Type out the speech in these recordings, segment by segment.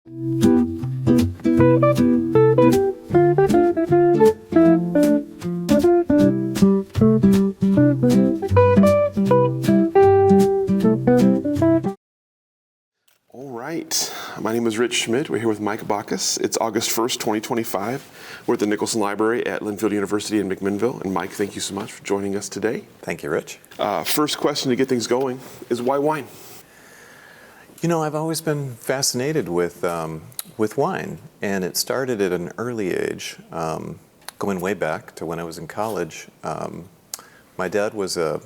All right, my name is Rich Schmidt. We're here with Mike Bacus. It's August 1st, 2025. We're at the Nicholson Library at Linfield University in McMinnville. And Mike, thank you so much for joining us today. Thank you, Rich. First question to get things going is why wine? You know, I've always been fascinated with wine, and it started at an early age, going way back to when I was in college. My dad was a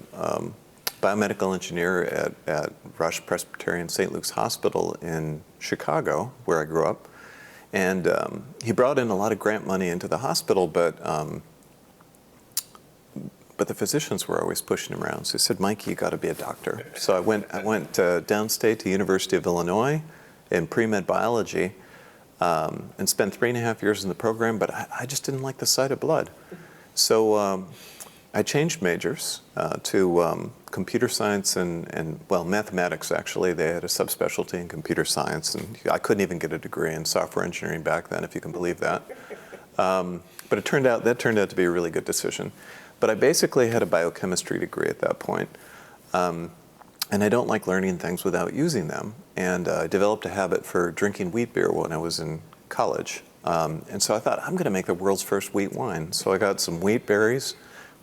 biomedical engineer at Rush Presbyterian St. Luke's Hospital in Chicago, where I grew up. And he brought in a lot of grant money into the hospital, but the physicians were always pushing him around. So he said, Mike, you got to be a doctor. So I went downstate to University of Illinois in pre-med biology and spent 3.5 years in the program, but I just didn't like the sight of blood. So I changed majors to computer science and mathematics, actually. They had a subspecialty in computer science, and I couldn't even get a degree in software engineering back then, if you can believe that. But that turned out to be a really good decision. But I basically had a biochemistry degree at that point. And I don't like learning things without using them. And I developed a habit for drinking wheat beer when I was in college. And so I thought, I'm going to make the world's first wheat wine. So I got some wheat berries,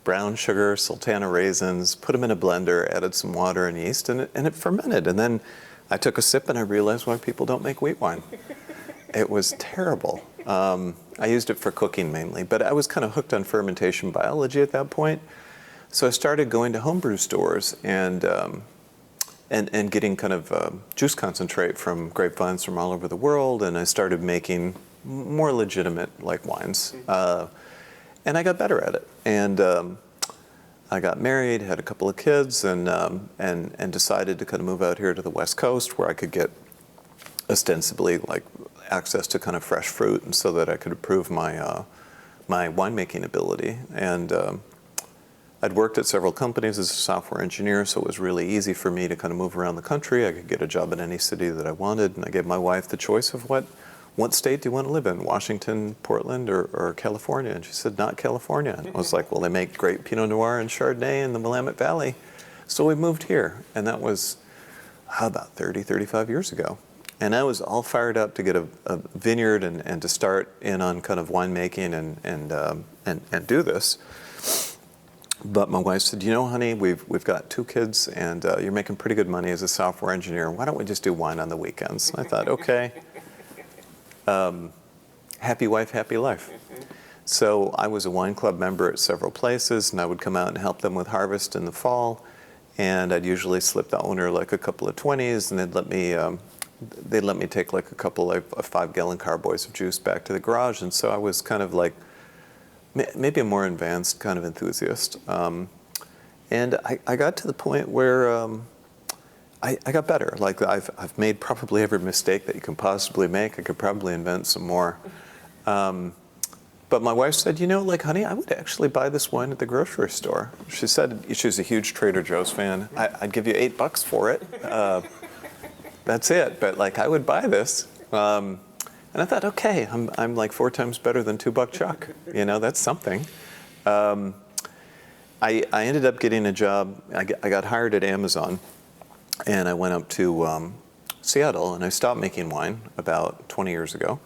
brown sugar, sultana raisins, put them in a blender, added some water and yeast, and it fermented. And then I took a sip and I realized why people don't make wheat wine. It was terrible. I used it for cooking mainly, but I was kind of hooked on fermentation biology at that point. So I started going to homebrew stores and getting kind of juice concentrate from grapevines from all over the world, and I started making more legitimate like wines. And I got better at it. And I got married, had a couple of kids, and decided to kind of move out here to the West Coast where I could get ostensibly like access to kind of fresh fruit, and so that I could improve my my winemaking ability. And I'd worked at several companies as a software engineer, so it was really easy for me to kind of move around the country. I could get a job in any city that I wanted, and I gave my wife the choice of what state do you want to live in, Washington, Portland, or California? And she said, not California. And I was like, well, they make great Pinot Noir and Chardonnay in the Willamette Valley. So we moved here, and that was about 35 years ago. And I was all fired up to get a vineyard and to start in on kind of winemaking and do this. But my wife said, you know, honey, we've got 2 kids, and you're making pretty good money as a software engineer. Why don't we just do wine on the weekends? And I thought, okay. Happy wife, happy life. So I was a wine club member at several places, and I would come out and help them with harvest in the fall. And I'd usually slip the owner like a couple of 20s, and they'd let me take like a couple of 5-gallon carboys of juice back to the garage. And so I was kind of like maybe a more advanced kind of enthusiast. And I got to the point where I got better. Like I've made probably every mistake that you can possibly make. I could probably invent some more. But my wife said, you know, like, honey, I would actually buy this wine at the grocery store. She said she was a huge Trader Joe's fan. I'd give you $8 for it. That's it. But like, I would buy this. And I thought, okay, I'm like 4 times better than $2 Chuck. You know, that's something. I ended up getting a job. I got hired at Amazon. And I went up to Seattle, and I stopped making wine about 20 years ago.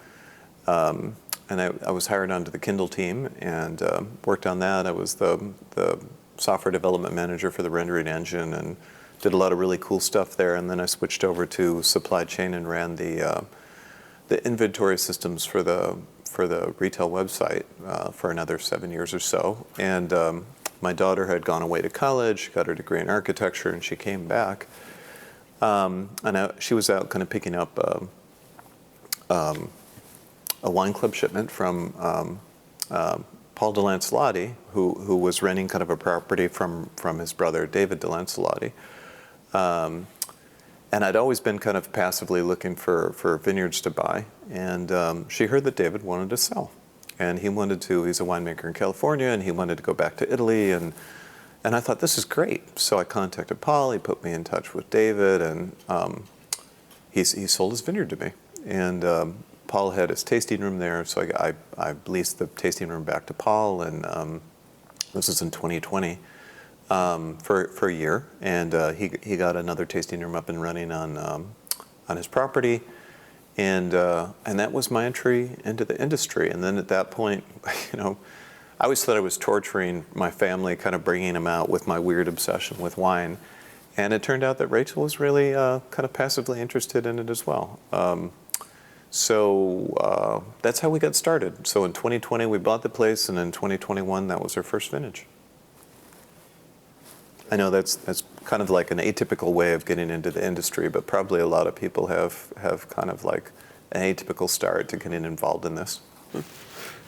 And I was hired onto the Kindle team and worked on that. I was the software development manager for the rendering engine and did a lot of really cool stuff there. And then I switched over to supply chain and ran the inventory systems for the retail website for another 7 years or so. And my daughter had gone away to college, got her degree in architecture, and she came back. She was out kind of picking up a wine club shipment from Paul de Lancelotti, who was renting kind of a property from his brother David de Lancelotti. And I'd always been kind of passively looking for vineyards to buy. And she heard that David wanted to sell. And he's a winemaker in California, and he wanted to go back to Italy. And I thought, this is great. So I contacted Paul. He put me in touch with David, and he sold his vineyard to me. and Paul had his tasting room there, so I leased the tasting room back to Paul, and this was in 2020 for a year, and he got another tasting room up and running on his property, and that was my entry into the industry. And then at that point, I always thought I was torturing my family, kind of bringing them out with my weird obsession with wine. And it turned out that Rachel was really kind of passively interested in it as well. So that's how we got started. So in 2020, we bought the place, and in 2021, that was our first vintage. I know that's kind of like an atypical way of getting into the industry, but probably a lot of people have kind of like an atypical start to getting involved in this.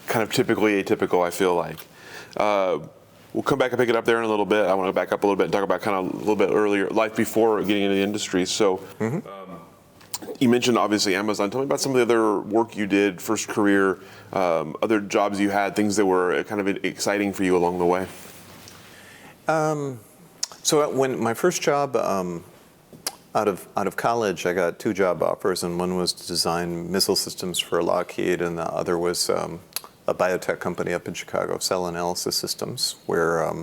Kind of typically atypical, I feel like. We'll come back and pick it up there in a little bit. I want to back up a little bit and talk about kind of a little bit earlier, life before getting into the industry. So you mentioned obviously Amazon. Tell me about some of the other work you did, first career, other jobs you had, things that were kind of exciting for you along the way. So when my first job out of college, I got 2 job offers, and one was to design missile systems for Lockheed, and the other was a biotech company up in Chicago, cell analysis systems, where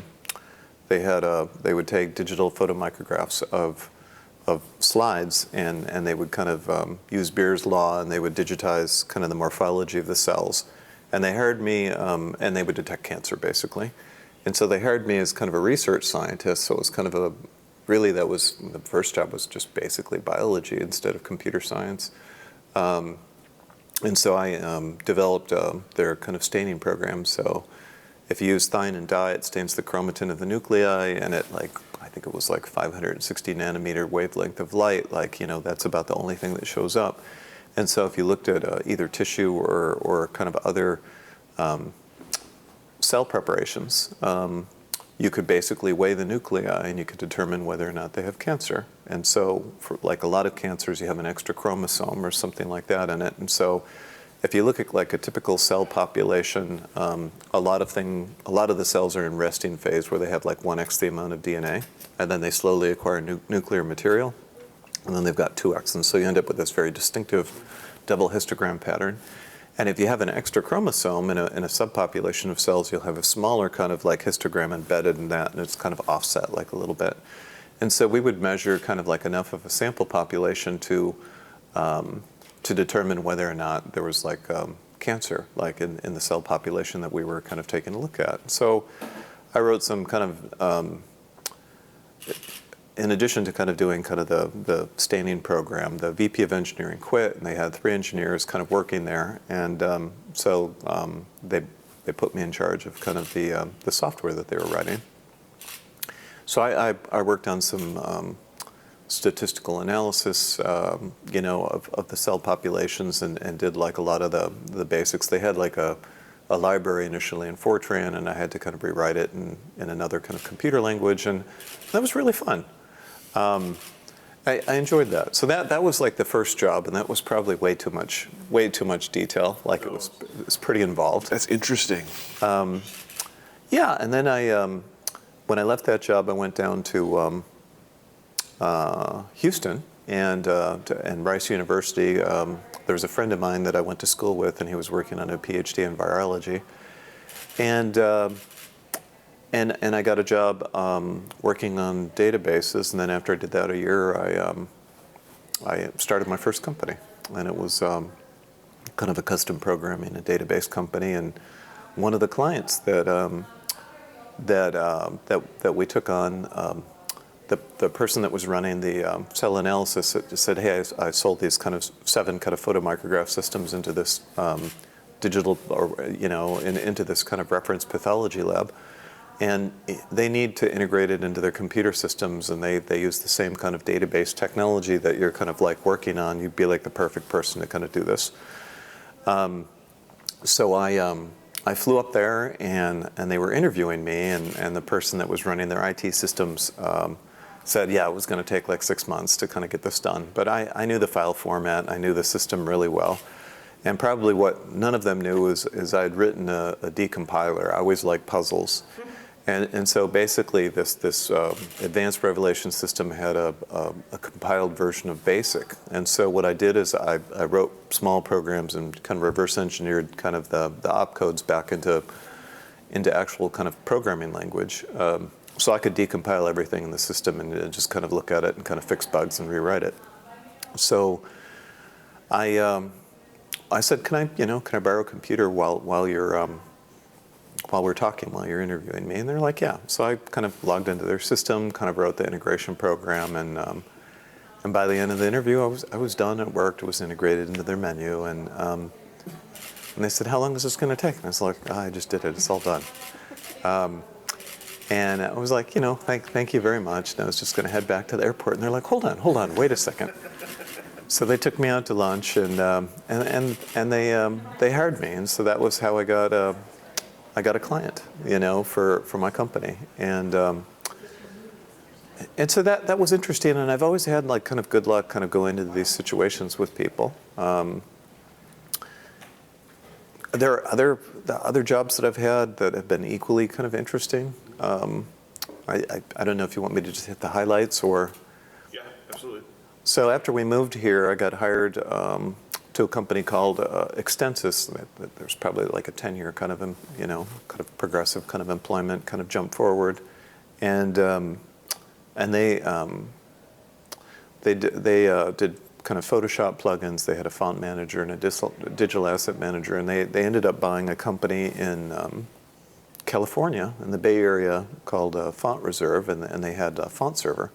they would take digital photomicrographs of slides, and they would kind of use Beer's law, and they would digitize kind of the morphology of the cells. And they hired me, and they would detect cancer basically. And so they hired me as kind of a research scientist. So it was kind of really that was the first job was just basically biology instead of computer science. And so I developed their kind of staining program. So if you use thioin and dye, it stains the chromatin of the nuclei, and at I think it was like 560 nanometer wavelength of light, that's about the only thing that shows up. And so if you looked at either tissue or kind of other cell preparations, you could basically weigh the nuclei and you could determine whether or not they have cancer. And so for like a lot of cancers, you have an extra chromosome or something like that in it. And so if you look at like a typical cell population, a lot of the cells are in resting phase where they have like 1x the amount of DNA, and then they slowly acquire nuclear material, and then they've got 2x. And so you end up with this very distinctive double histogram pattern. And if you have an extra chromosome in a subpopulation of cells, you'll have a smaller kind of like histogram embedded in that, and it's kind of offset like a little bit. And so we would measure kind of like enough of a sample population to determine whether or not there was like cancer, like in the cell population that we were kind of taking a look at. So I wrote some kind of in addition to kind of doing kind of the staining program, the VP of engineering quit, and they had 3 engineers kind of working there, and so they put me in charge of kind of the software that they were writing. So I worked on some statistical analysis, of the cell populations, and did like a lot of the basics. They had like a library initially in Fortran, and I had to kind of rewrite it in another kind of computer language, and that was really fun. I enjoyed that. So that was like the first job, and that was probably way too much detail. Like it was pretty involved. That's interesting. Yeah, and then when I left that job, I went down to Houston and Rice University. There was a friend of mine that I went to school with, and he was working on a PhD in virology, and I got a job working on databases. And then after I did that a year, I started my first company, and it was kind of a custom programming, a database company. And one of the clients that we took on, the person that was running the cell analysis said, "Hey, I sold these kind of 7 kind of photomicrograph systems into this digital, into this kind of reference pathology lab, and they need to integrate it into their computer systems, and they use the same kind of database technology that you're kind of like working on. You'd be like the perfect person to kind of do this." So I flew up there, and they were interviewing me, and the person that was running their IT systems said, yeah, it was going to take like 6 months to kind of get this done. But I knew the file format, I knew the system really well. And probably what none of them knew is I'd written a decompiler. I always liked puzzles. And so basically this advanced revelation system had a compiled version of BASIC. And so what I did is I wrote small programs and kind of reverse engineered kind of the opcodes back into actual kind of programming language. So I could decompile everything in the system and just kind of look at it and kind of fix bugs and rewrite it. So I said, can I borrow a computer while we're talking, while you're interviewing me? And they're like, yeah. So I kind of logged into their system, kind of wrote the integration program, and by the end of the interview, I was done. It worked. It was integrated into their menu, and they said, how long is this going to take? And I was like, I just did it. It's all done. And I was like, thank you very much. And I was just going to head back to the airport, and they're like, hold on, wait a second. So they took me out to lunch, and they hired me, and so that was how I got a client, for my company, and so that was interesting, and I've always had like kind of good luck, kind of go into these situations with people. There are other jobs that I've had that have been equally kind of interesting. I don't know if you want me to just hit the highlights or. Yeah, absolutely. So after we moved here, I got hired to a company called Extensis. There's probably like a 10-year kind of, kind of progressive kind of employment, kind of jump forward, and they did kind of Photoshop plugins. They had a font manager and a digital asset manager, and they ended up buying a company in California in the Bay Area called Font Reserve, and they had a font server.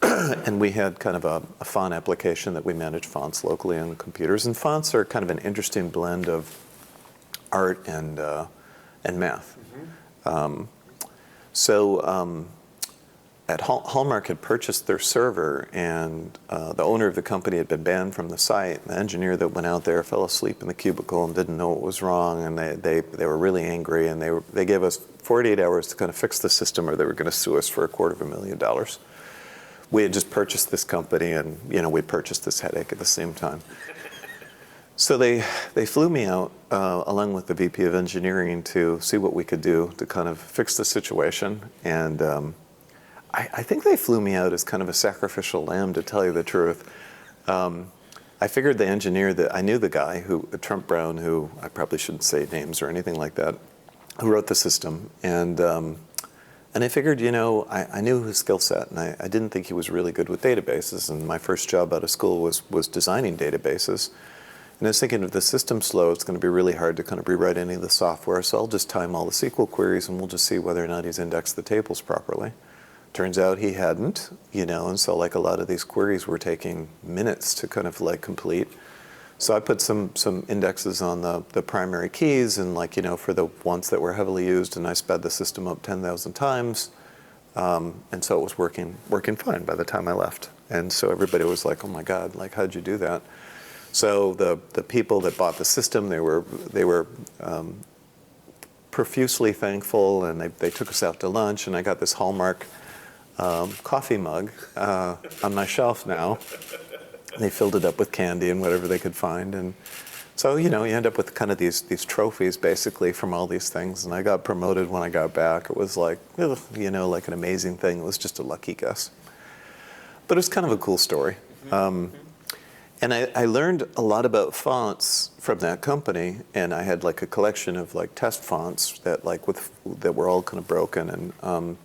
And we had kind of a font application that we manage fonts locally on the computers. And fonts are kind of an interesting blend of art and math. Mm-hmm. At Hallmark had purchased their server, and the owner of the company had been banned from the site. The engineer that went out there fell asleep in the cubicle and didn't know what was wrong, and they were really angry, and they gave us 48 hours to kind of fix the system, or they were going to sue us for $250,000. We had just purchased this company, and we purchased this headache at the same time. So they flew me out along with the VP of engineering to see what we could do to kind of fix the situation. And I think they flew me out as kind of a sacrificial lamb, to tell you the truth. I figured the engineer that I knew, the guy Trump Brown, who I probably shouldn't say names or anything like that, who wrote the system, and I figured, I knew his skill set, and I didn't think he was really good with databases. And my first job out of school was designing databases. And I was thinking, if the system's slow, it's going to be really hard to kind of rewrite any of the software. So I'll just time all the SQL queries, and we'll just see whether or not he's indexed the tables properly. Turns out he hadn't, and so like a lot of these queries were taking minutes to kind of like complete. So I put some indexes on the primary keys, and for the ones that were heavily used, and I sped the system up 10,000 times, and so it was working fine by the time I left. And so everybody was like, "Oh my God, like how'd you do that?" So the people that bought the system, they were profusely thankful, and they took us out to lunch, and I got this Hallmark coffee mug on my shelf now. They filled it up with candy and whatever they could find, and so you end up with kind of these trophies basically from all these things. And I got promoted when I got back. It was like like an amazing thing. It was just a lucky guess, but it was kind of a cool story. And I learned a lot about fonts from that company, and I had like a collection of like test fonts that that were all kind of broken and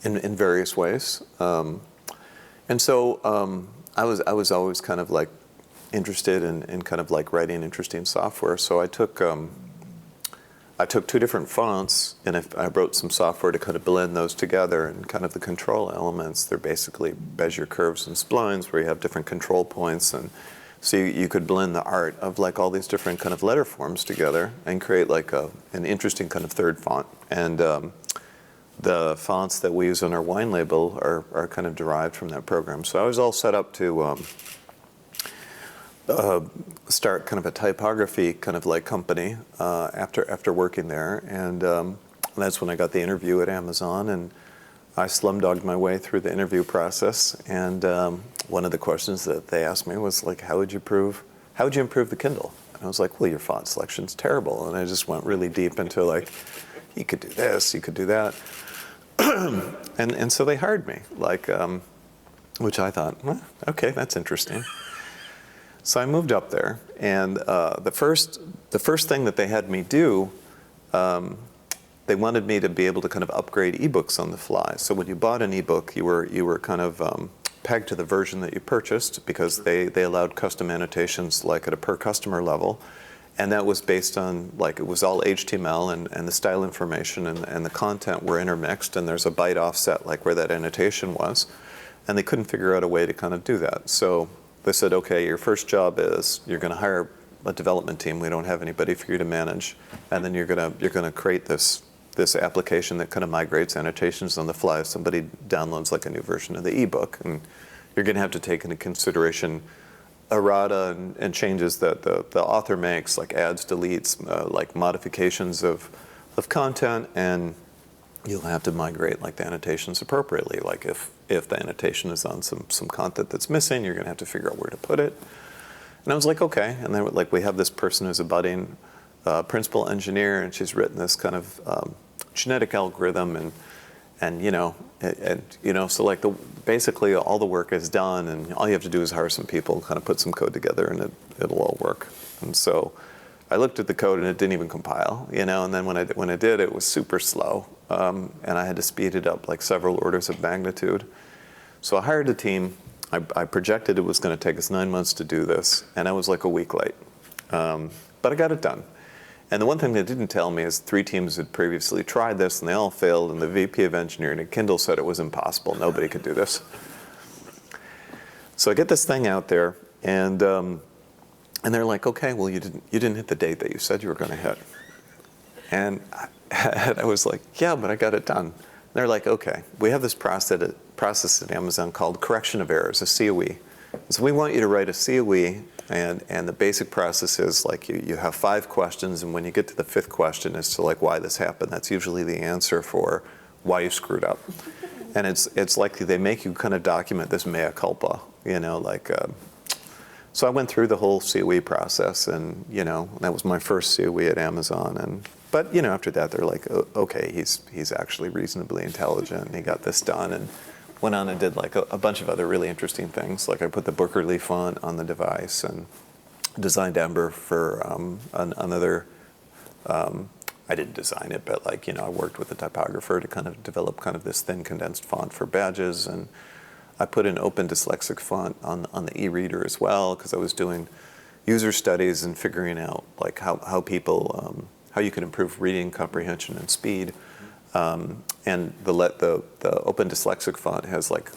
in various ways. And so I was always kind of like interested in kind of like writing interesting software. So I took 2 different fonts, and I wrote some software to kind of blend those together, and kind of the control elements. They're basically Bezier curves and splines where you have different control points, and so you could blend the art of like all these different kind of letter forms together and create like an interesting kind of third font. And the fonts that we use on our wine label are kind of derived from that program. So I was all set up to start kind of a typography kind of like company after working there, and that's when I got the interview at Amazon, and I slumdogged my way through the interview process. And one of the questions that they asked me was like, how would you improve the Kindle? And I was like, well, your font selection's terrible. And I just went really deep into like, you could do this, you could do that. And so they hired me, which I thought, well, okay, that's interesting. So I moved up there, and the first thing that they had me do, they wanted me to be able to kind of upgrade ebooks on the fly. So when you bought an ebook, you were kind of pegged to the version that you purchased, because they allowed custom annotations like at a per customer level. And that was based on, like, it was all HTML, and the style information and the content were intermixed, and there's a byte offset like where that annotation was. And they couldn't figure out a way to kind of do that. So they said, okay, your first job is you're going to hire a development team. We don't have anybody for you to manage. And then you're going to create this application that kind of migrates annotations on the fly. If somebody downloads like a new version of the ebook, and you're going to have to take into consideration errata and changes that the author makes, like adds, deletes, like modifications of content, and you'll have to migrate like the annotations appropriately. Like if the annotation is on some content that's missing, you're going to have to figure out where to put it. And I was like, okay. And then like we have this person who's a budding principal engineer, and she's written this kind of genetic algorithm, so like basically all the work is done, and all you have to do is hire some people, kind of put some code together, and it'll all work. And so I looked at the code, and it didn't even compile, and then when I did, it was super slow, and I had to speed it up like several orders of magnitude. So I hired a team. I projected it was going to take us 9 months to do this, and I was like a week late, but I got it done. And the one thing they didn't tell me is 3 teams had previously tried this, and they all failed, and the VP of engineering at Kindle said it was impossible. Nobody could do this. So I get this thing out there, and they're like, okay, well, you didn't hit the date that you said you were going to hit. And I was like, yeah, but I got it done. And they're like, okay, we have this process at Amazon called correction of errors, a COE. So we want you to write a COE, and the basic process is like you have 5 questions, and when you get to the 5th question as to like why this happened, that's usually the answer for why you screwed up. And it's like they make you kind of document this mea culpa, so I went through the whole COE process, and that was my first COE at Amazon. But after that they're like, okay, he's actually reasonably intelligent, and he got this done, and went on and did like a bunch of other really interesting things. Like I put the Bookerly font on the device, and designed Ember for another. I didn't design it, but I worked with the typographer to kind of develop kind of this thin condensed font for badges, and I put an open dyslexic font on the e-reader as well, because I was doing user studies and figuring out like how people how you can improve reading comprehension and speed. And the open dyslexic font has like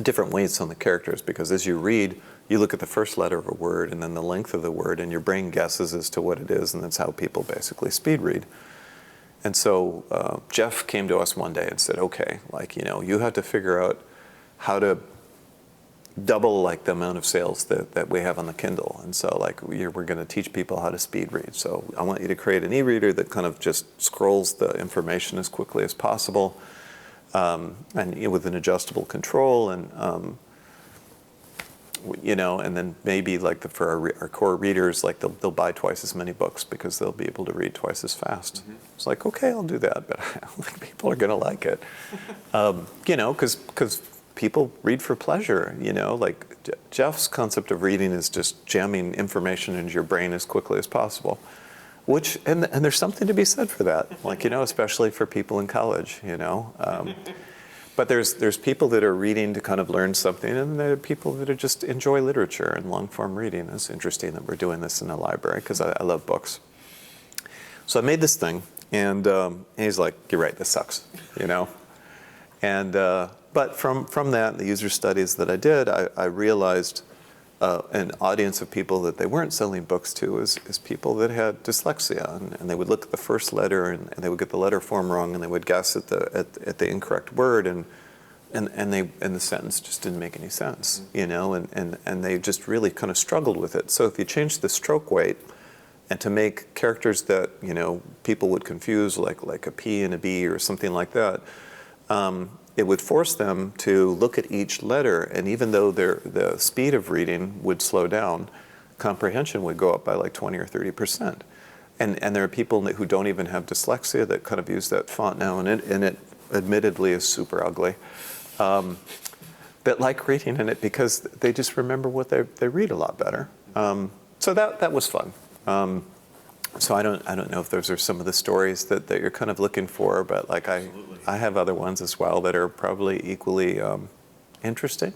different weights on the characters, because as you read, you look at the first letter of a word and then the length of the word, and your brain guesses as to what it is, and that's how people basically speed read. And so Jeff came to us one day and said, okay, you have to figure out how to double like the amount of sales that we have on the Kindle. And so we're going to teach people how to speed read. So I want you to create an e-reader that kind of just scrolls the information as quickly as possible, and with an adjustable control, and and then maybe for our core readers, they'll buy twice as many books because they'll be able to read twice as fast. Mm-hmm. It's like, okay, I'll do that, but I don't think people are going to like it, because people read for pleasure, Jeff's concept of reading is just jamming information into your brain as quickly as possible, and there's something to be said for that, especially for people in college, But there's people that are reading to kind of learn something, and there are people that are just enjoy literature and long-form reading. It's interesting that we're doing this in a library, because I love books. So I made this thing, and he's like, you're right, this sucks, And but from that, the user studies that I did, I realized an audience of people that they weren't selling books to is people that had dyslexia, and they would look at the first letter, and they would get the letter form wrong, and they would guess at the incorrect word, and the sentence just didn't make any sense, and they just really kind of struggled with it. So if you change the stroke weight, and to make characters that people would confuse, like a P and a B or something like that, it would force them to look at each letter, and even though the speed of reading would slow down, comprehension would go up by like 20 or 30%. And there are people who don't even have dyslexia that kind of use that font now, and it admittedly is super ugly. That like reading in it because they just remember what they read a lot better. So that was fun. So I don't know if those are some of the stories that you're kind of looking for, but like I have other ones as well that are probably equally interesting.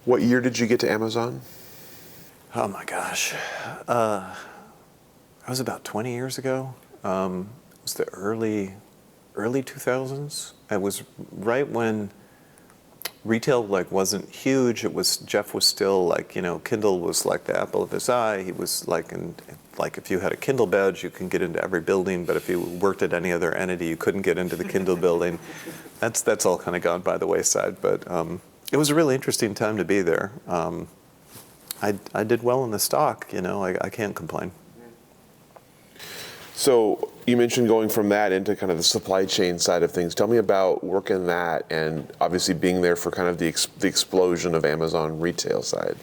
What year did you get to Amazon? Oh my gosh. That was about 20 years ago. It was the early 2000s. It was right when retail like wasn't huge. Jeff was still like, Kindle was like the apple of his eye. He was like, if you had a Kindle badge, you can get into every building, but if you worked at any other entity, you couldn't get into the Kindle building. That's all kind of gone by the wayside, but it was a really interesting time to be there. I did well in the stock, I can't complain. So you mentioned going from that into kind of the supply chain side of things. Tell me about working that and obviously being there for kind of the explosion of Amazon retail side.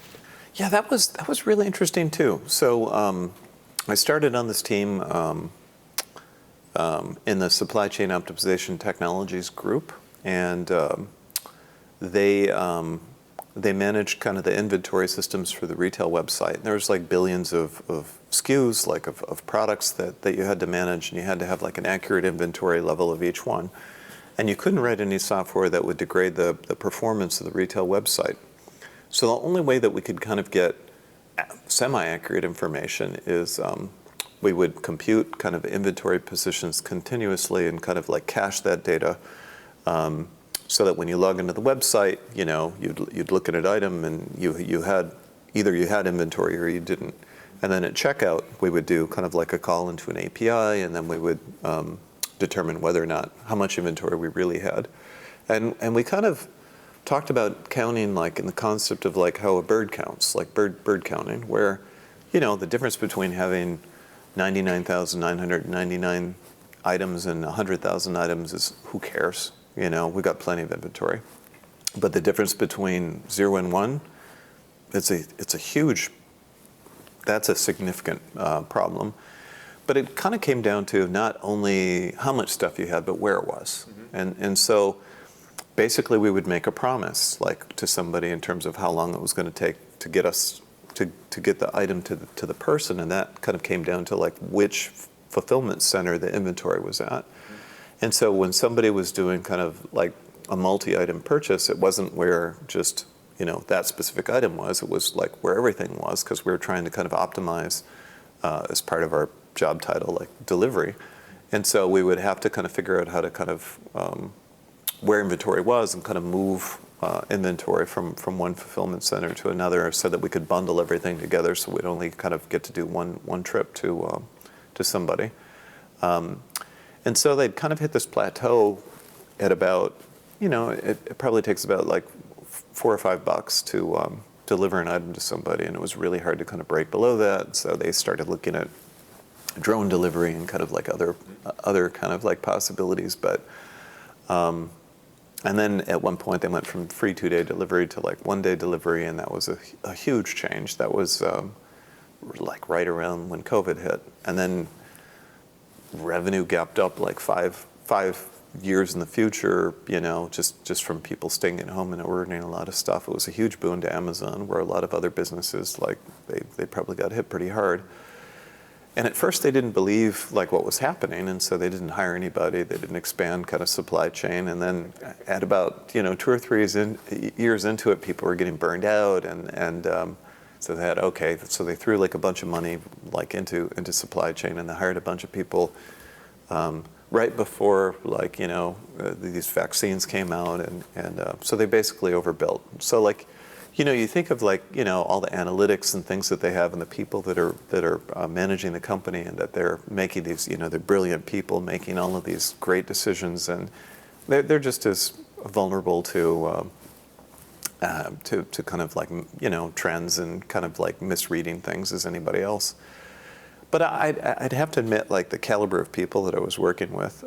Yeah, that was really interesting too. So I started on this team in the supply chain optimization technologies group, and they managed kind of the inventory systems for the retail website. And there was like billions of SKUs, like of products that you had to manage, and you had to have like an accurate inventory level of each one. And you couldn't write any software that would degrade the performance of the retail website. So the only way that we could kind of get semi-accurate information is we would compute kind of inventory positions continuously and kind of like cache that data. So that when you log into the website, you'd look at an item and you had inventory or you didn't. And then at checkout, we would do kind of like a call into an API, and then we would determine whether or not how much inventory we really had. And we kind of talked about counting like in the concept of like how a bird counts, like bird counting, where the difference between having 99,999 items and 100,000 items is who cares? We got plenty of inventory. But the difference between 0 and 1, that's a significant problem. But it kind of came down to not only how much stuff you had, but where it was. Mm-hmm. And so basically we would make a promise like to somebody in terms of how long it was going to take to get us to get the item to the person, and that kind of came down to like which fulfillment center the inventory was at. And so when somebody was doing kind of like a multi-item purchase, it wasn't where just, that specific item was. It was like where everything was, because we were trying to kind of optimize as part of our job title, like delivery. And so we would have to kind of figure out how to kind of where inventory was and kind of move inventory from one fulfillment center to another so that we could bundle everything together so we'd only kind of get to do one trip to somebody. And so they'd kind of hit this plateau at about, it probably takes about like $4 or $5 to deliver an item to somebody, and it was really hard to kind of break below that. So they started looking at drone delivery and kind of like other kind of like possibilities. But and then at one point they went from free 2-day delivery to like 1-day delivery, and that was a huge change. That was like right around when COVID hit, and then revenue gapped up like five years in the future, just from people staying at home and ordering a lot of stuff. It was a huge boon to Amazon, where a lot of other businesses, like they probably got hit pretty hard. And at first they didn't believe like what was happening, and so they didn't hire anybody. They didn't expand kind of supply chain. And then at about 2 or 3 years into it, people were getting burned out, and so they threw like a bunch of money like into supply chain, and they hired a bunch of people right before like these vaccines came out, and so they basically overbuilt. So like you think of like all the analytics and things that they have, and the people that are managing the company, and that they're making these they're brilliant people making all of these great decisions, and they're just as vulnerable to kind of like trends and kind of like misreading things as anybody else. But I'd have to admit, like the caliber of people that I was working with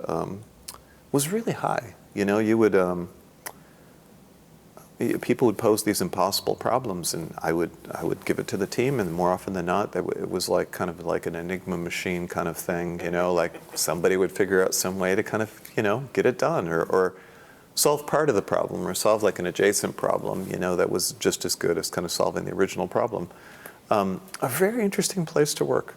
was really high. You would people would pose these impossible problems, and I would give it to the team, and more often than not, it was like kind of like an enigma machine kind of thing, like somebody would figure out some way to kind of, get it done, or solve part of the problem, or solve like an adjacent problem, that was just as good as kind of solving the original problem. A very interesting place to work.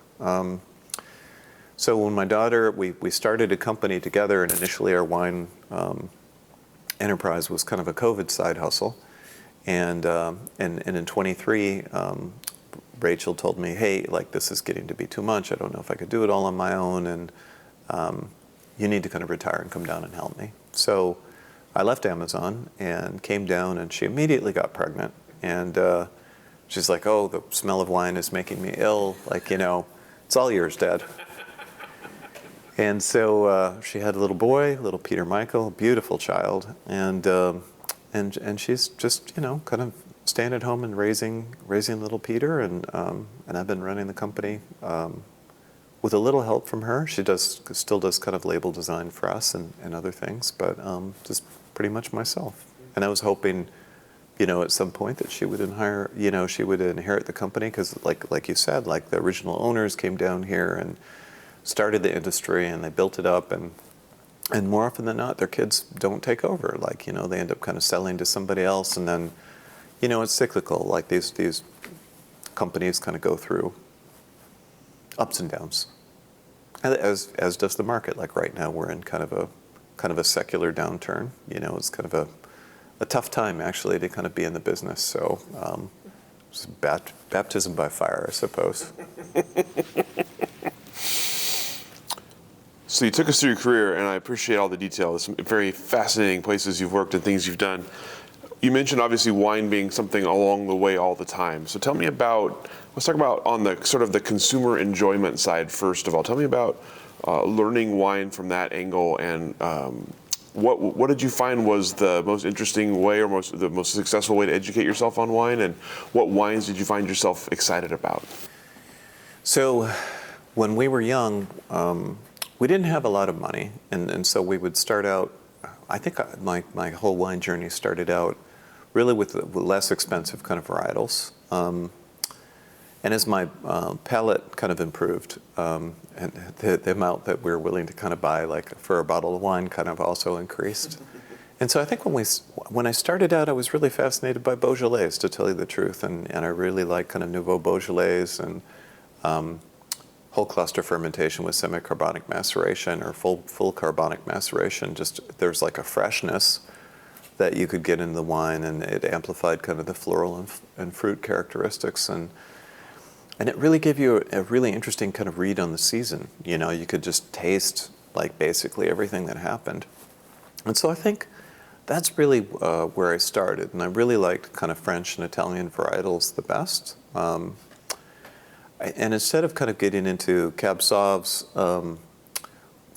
So when my daughter, we started a company together, and initially our wine enterprise was kind of a COVID side hustle. And in 23, Rachel told me, hey, like this is getting to be too much. I don't know if I could do it all on my own, and you need to kind of retire and come down and help me. So I left Amazon and came down, and she immediately got pregnant. And she's like, oh, the smell of wine is making me ill. Like, it's all yours, Dad. And so she had a little boy, little Peter Michael, a beautiful child, and she's just kind of staying at home and raising little Peter, and I've been running the company with a little help from her. She still does kind of label design for us and other things, but just pretty much myself. And I was hoping, at some point that she would inherit the company, because like you said, like the original owners came down here and started the industry, and they built it up, and more often than not, their kids don't take over. Like, they end up kind of selling to somebody else, and then, it's cyclical. Like these companies kind of go through ups and downs, as does the market. Like right now, we're in kind of a secular downturn. It's kind of a tough time actually to kind of be in the business. So, it's baptism by fire, I suppose. So you took us through your career, and I appreciate all the detail. There's some very fascinating places you've worked and things you've done. You mentioned obviously wine being something along the way all the time. So tell me let's talk about on the sort of the consumer enjoyment side first of all. Tell me about learning wine from that angle, and what did you find was the most interesting way, or the most successful way to educate yourself on wine, and what wines did you find yourself excited about? So when we were young, we didn't have a lot of money, and so we would start out, I think my whole wine journey started out really with less expensive kind of varietals. And as my palate kind of improved, and the amount that we were willing to kind of buy, like for a bottle of wine, kind of also increased. And so I think when I started out, I was really fascinated by Beaujolais, to tell you the truth, and I really like kind of Nouveau Beaujolais, and whole cluster fermentation with semi-carbonic maceration or full carbonic maceration. Just there's like a freshness that you could get in the wine, and it amplified kind of the floral and fruit characteristics, and it really gave you a really interesting kind of read on the season. You could just taste like basically everything that happened. And so I think that's really where I started, and I really liked kind of French and Italian varietals the best. And instead of kind of getting into Cab Sauves,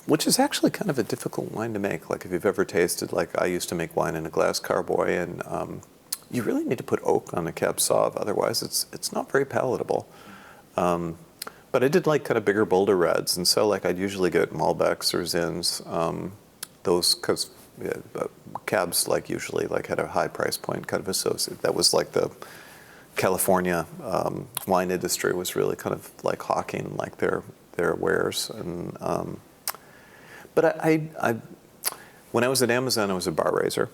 which is actually kind of a difficult wine to make. Like if you've ever tasted, like I used to make wine in a glass carboy, and you really need to put oak on a Cab Sauv, otherwise it's not very palatable. But I did like kind of bigger, bolder reds, and so like I'd usually get Malbecs or Zins, those, because Cabs like usually like had a high price point kind of associated. That was like the California wine industry was really kind of like hawking like their wares, and but I when I was at Amazon, I was a bar raiser,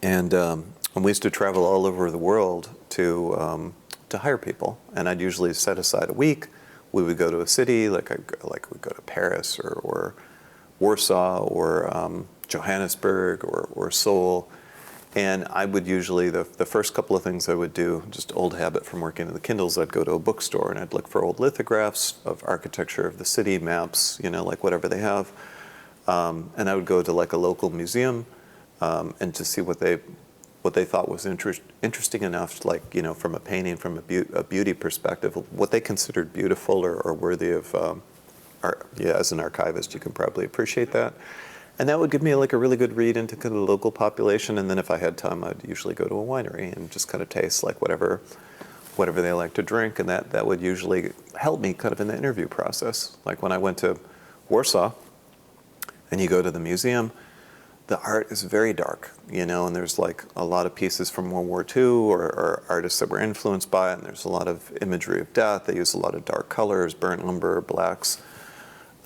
and we used to travel all over the world to hire people, and I'd usually set aside a week. We would go to a city, like we'd go to Paris or Warsaw or Johannesburg or Seoul. And I would usually, the first couple of things I would do, just old habit from working in the Kindles, I'd go to a bookstore and I'd look for old lithographs of architecture of the city, maps, like whatever they have. And I would go to like a local museum and to see what they thought was interesting enough, like, from a painting, from a beauty perspective, what they considered beautiful or worthy of, as an archivist, you can probably appreciate that. And that would give me like a really good read into kind of the local population. And then if I had time, I'd usually go to a winery and just kind of taste like whatever they like to drink. And that would usually help me kind of in the interview process. Like when I went to Warsaw and you go to the museum, the art is very dark, and there's like a lot of pieces from World War II or artists that were influenced by it, and there's a lot of imagery of death. They use a lot of dark colors, burnt umber, blacks.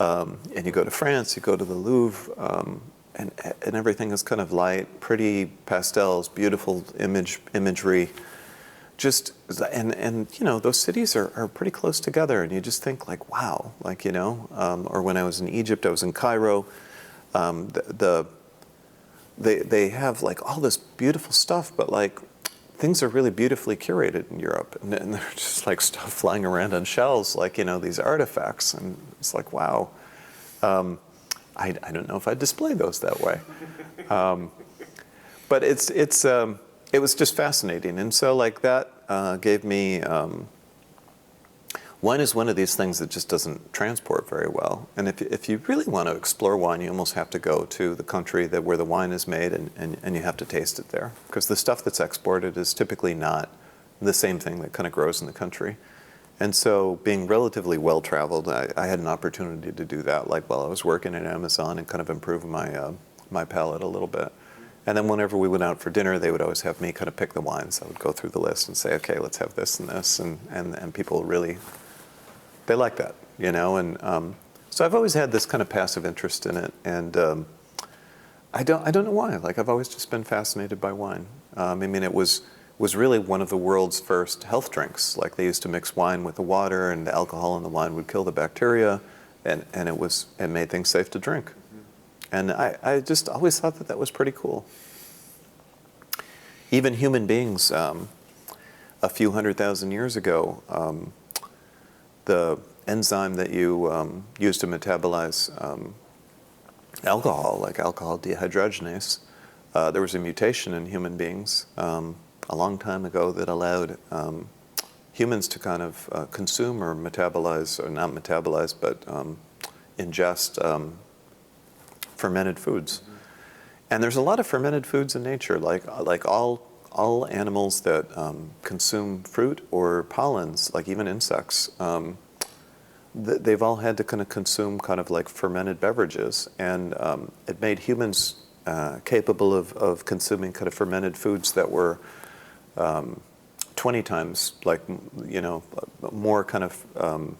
And you go to France, you go to the Louvre, and everything is kind of light, pretty pastels, beautiful imagery. Just, and those cities are pretty close together, and you just think like, wow, like, or when I was in Egypt, I was in Cairo, they have like all this beautiful stuff, but like things are really beautifully curated in Europe, and they're just like stuff flying around on shelves, like these artifacts, and it's like, wow. I don't know if I'd display those that way, but it was just fascinating, and so like that gave me. Wine is one of these things that just doesn't transport very well. And if you really want to explore wine, you almost have to go to the country where the wine is made, and you have to taste it there. Because the stuff that's exported is typically not the same thing that kind of grows in the country. And so being relatively well-traveled, I had an opportunity to do that, like while I was working at Amazon, and kind of improve my palate a little bit. And then whenever we went out for dinner, they would always have me kind of pick the wines. I would go through the list and say, okay, let's have this and this. And people really, they like that, and so I've always had this kind of passive interest in it, and I don't know why. Like I've always just been fascinated by wine. I mean, it was really one of the world's first health drinks. Like they used to mix wine with the water, and the alcohol in the wine would kill the bacteria, and it made things safe to drink. And I just always thought that was pretty cool. Even human beings, a few 100,000 years ago. The enzyme that you use to metabolize alcohol, like alcohol dehydrogenase, there was a mutation in human beings a long time ago that allowed humans to kind of consume or metabolize, or not metabolize, but ingest fermented foods. Mm-hmm. And there's a lot of fermented foods in nature, like all animals that consume fruit or pollens, like even insects, they've all had to kind of consume kind of like fermented beverages, and it made humans capable of consuming kind of fermented foods that were 20 times like, more kind of, I'm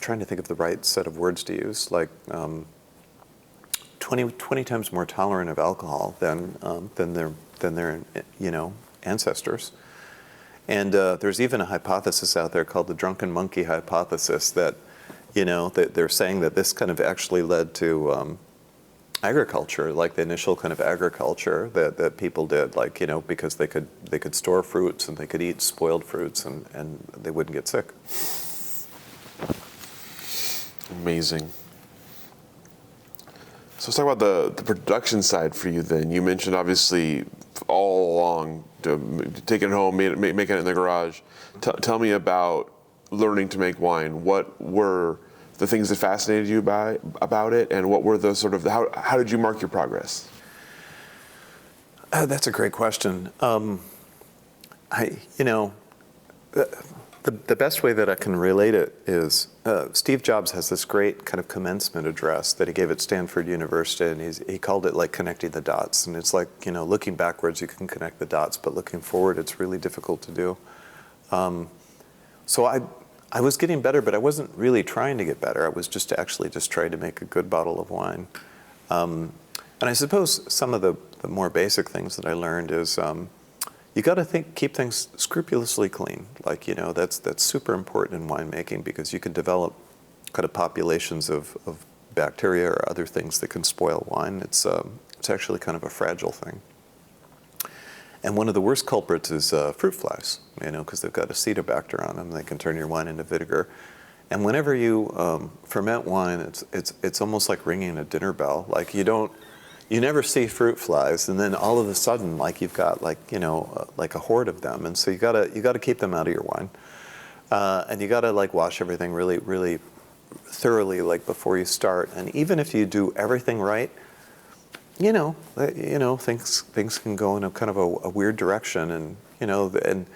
trying to think of the right set of words to use, like 20 times more tolerant of alcohol than their ancestors. And there's even a hypothesis out there called the drunken monkey hypothesis that, that they're saying that this kind of actually led to agriculture, like the initial kind of agriculture that people did, like, because they could store fruits and they could eat spoiled fruits and they wouldn't get sick. Amazing. So let's talk about the production side for you then. You mentioned obviously all along taking it home, making it in the garage. Tell me about learning to make wine. What were the things that fascinated you about it, and what were the sort of, how did you mark your progress? That's a great question. The best way that I can relate it is Steve Jobs has this great kind of commencement address that he gave at Stanford University, and he called it like connecting the dots. And it's like, looking backwards you can connect the dots, but looking forward it's really difficult to do. So I was getting better, but I wasn't really trying to get better. I was just trying to make a good bottle of wine. And I suppose some of the more basic things that I learned is you got to keep things scrupulously clean. Like, that's super important in winemaking, because you can develop kind of populations of bacteria or other things that can spoil wine. It's actually kind of a fragile thing. And one of the worst culprits is fruit flies, because they've got acetobacter on them. They can turn your wine into vinegar. And whenever you ferment wine, it's almost like ringing a dinner bell. Like you never see fruit flies, and then all of a sudden, like you've got like a horde of them, and so you gotta keep them out of your wine, and you gotta like wash everything really, really thoroughly, like before you start. And even if you do everything right, things can go in a kind of a weird direction, and and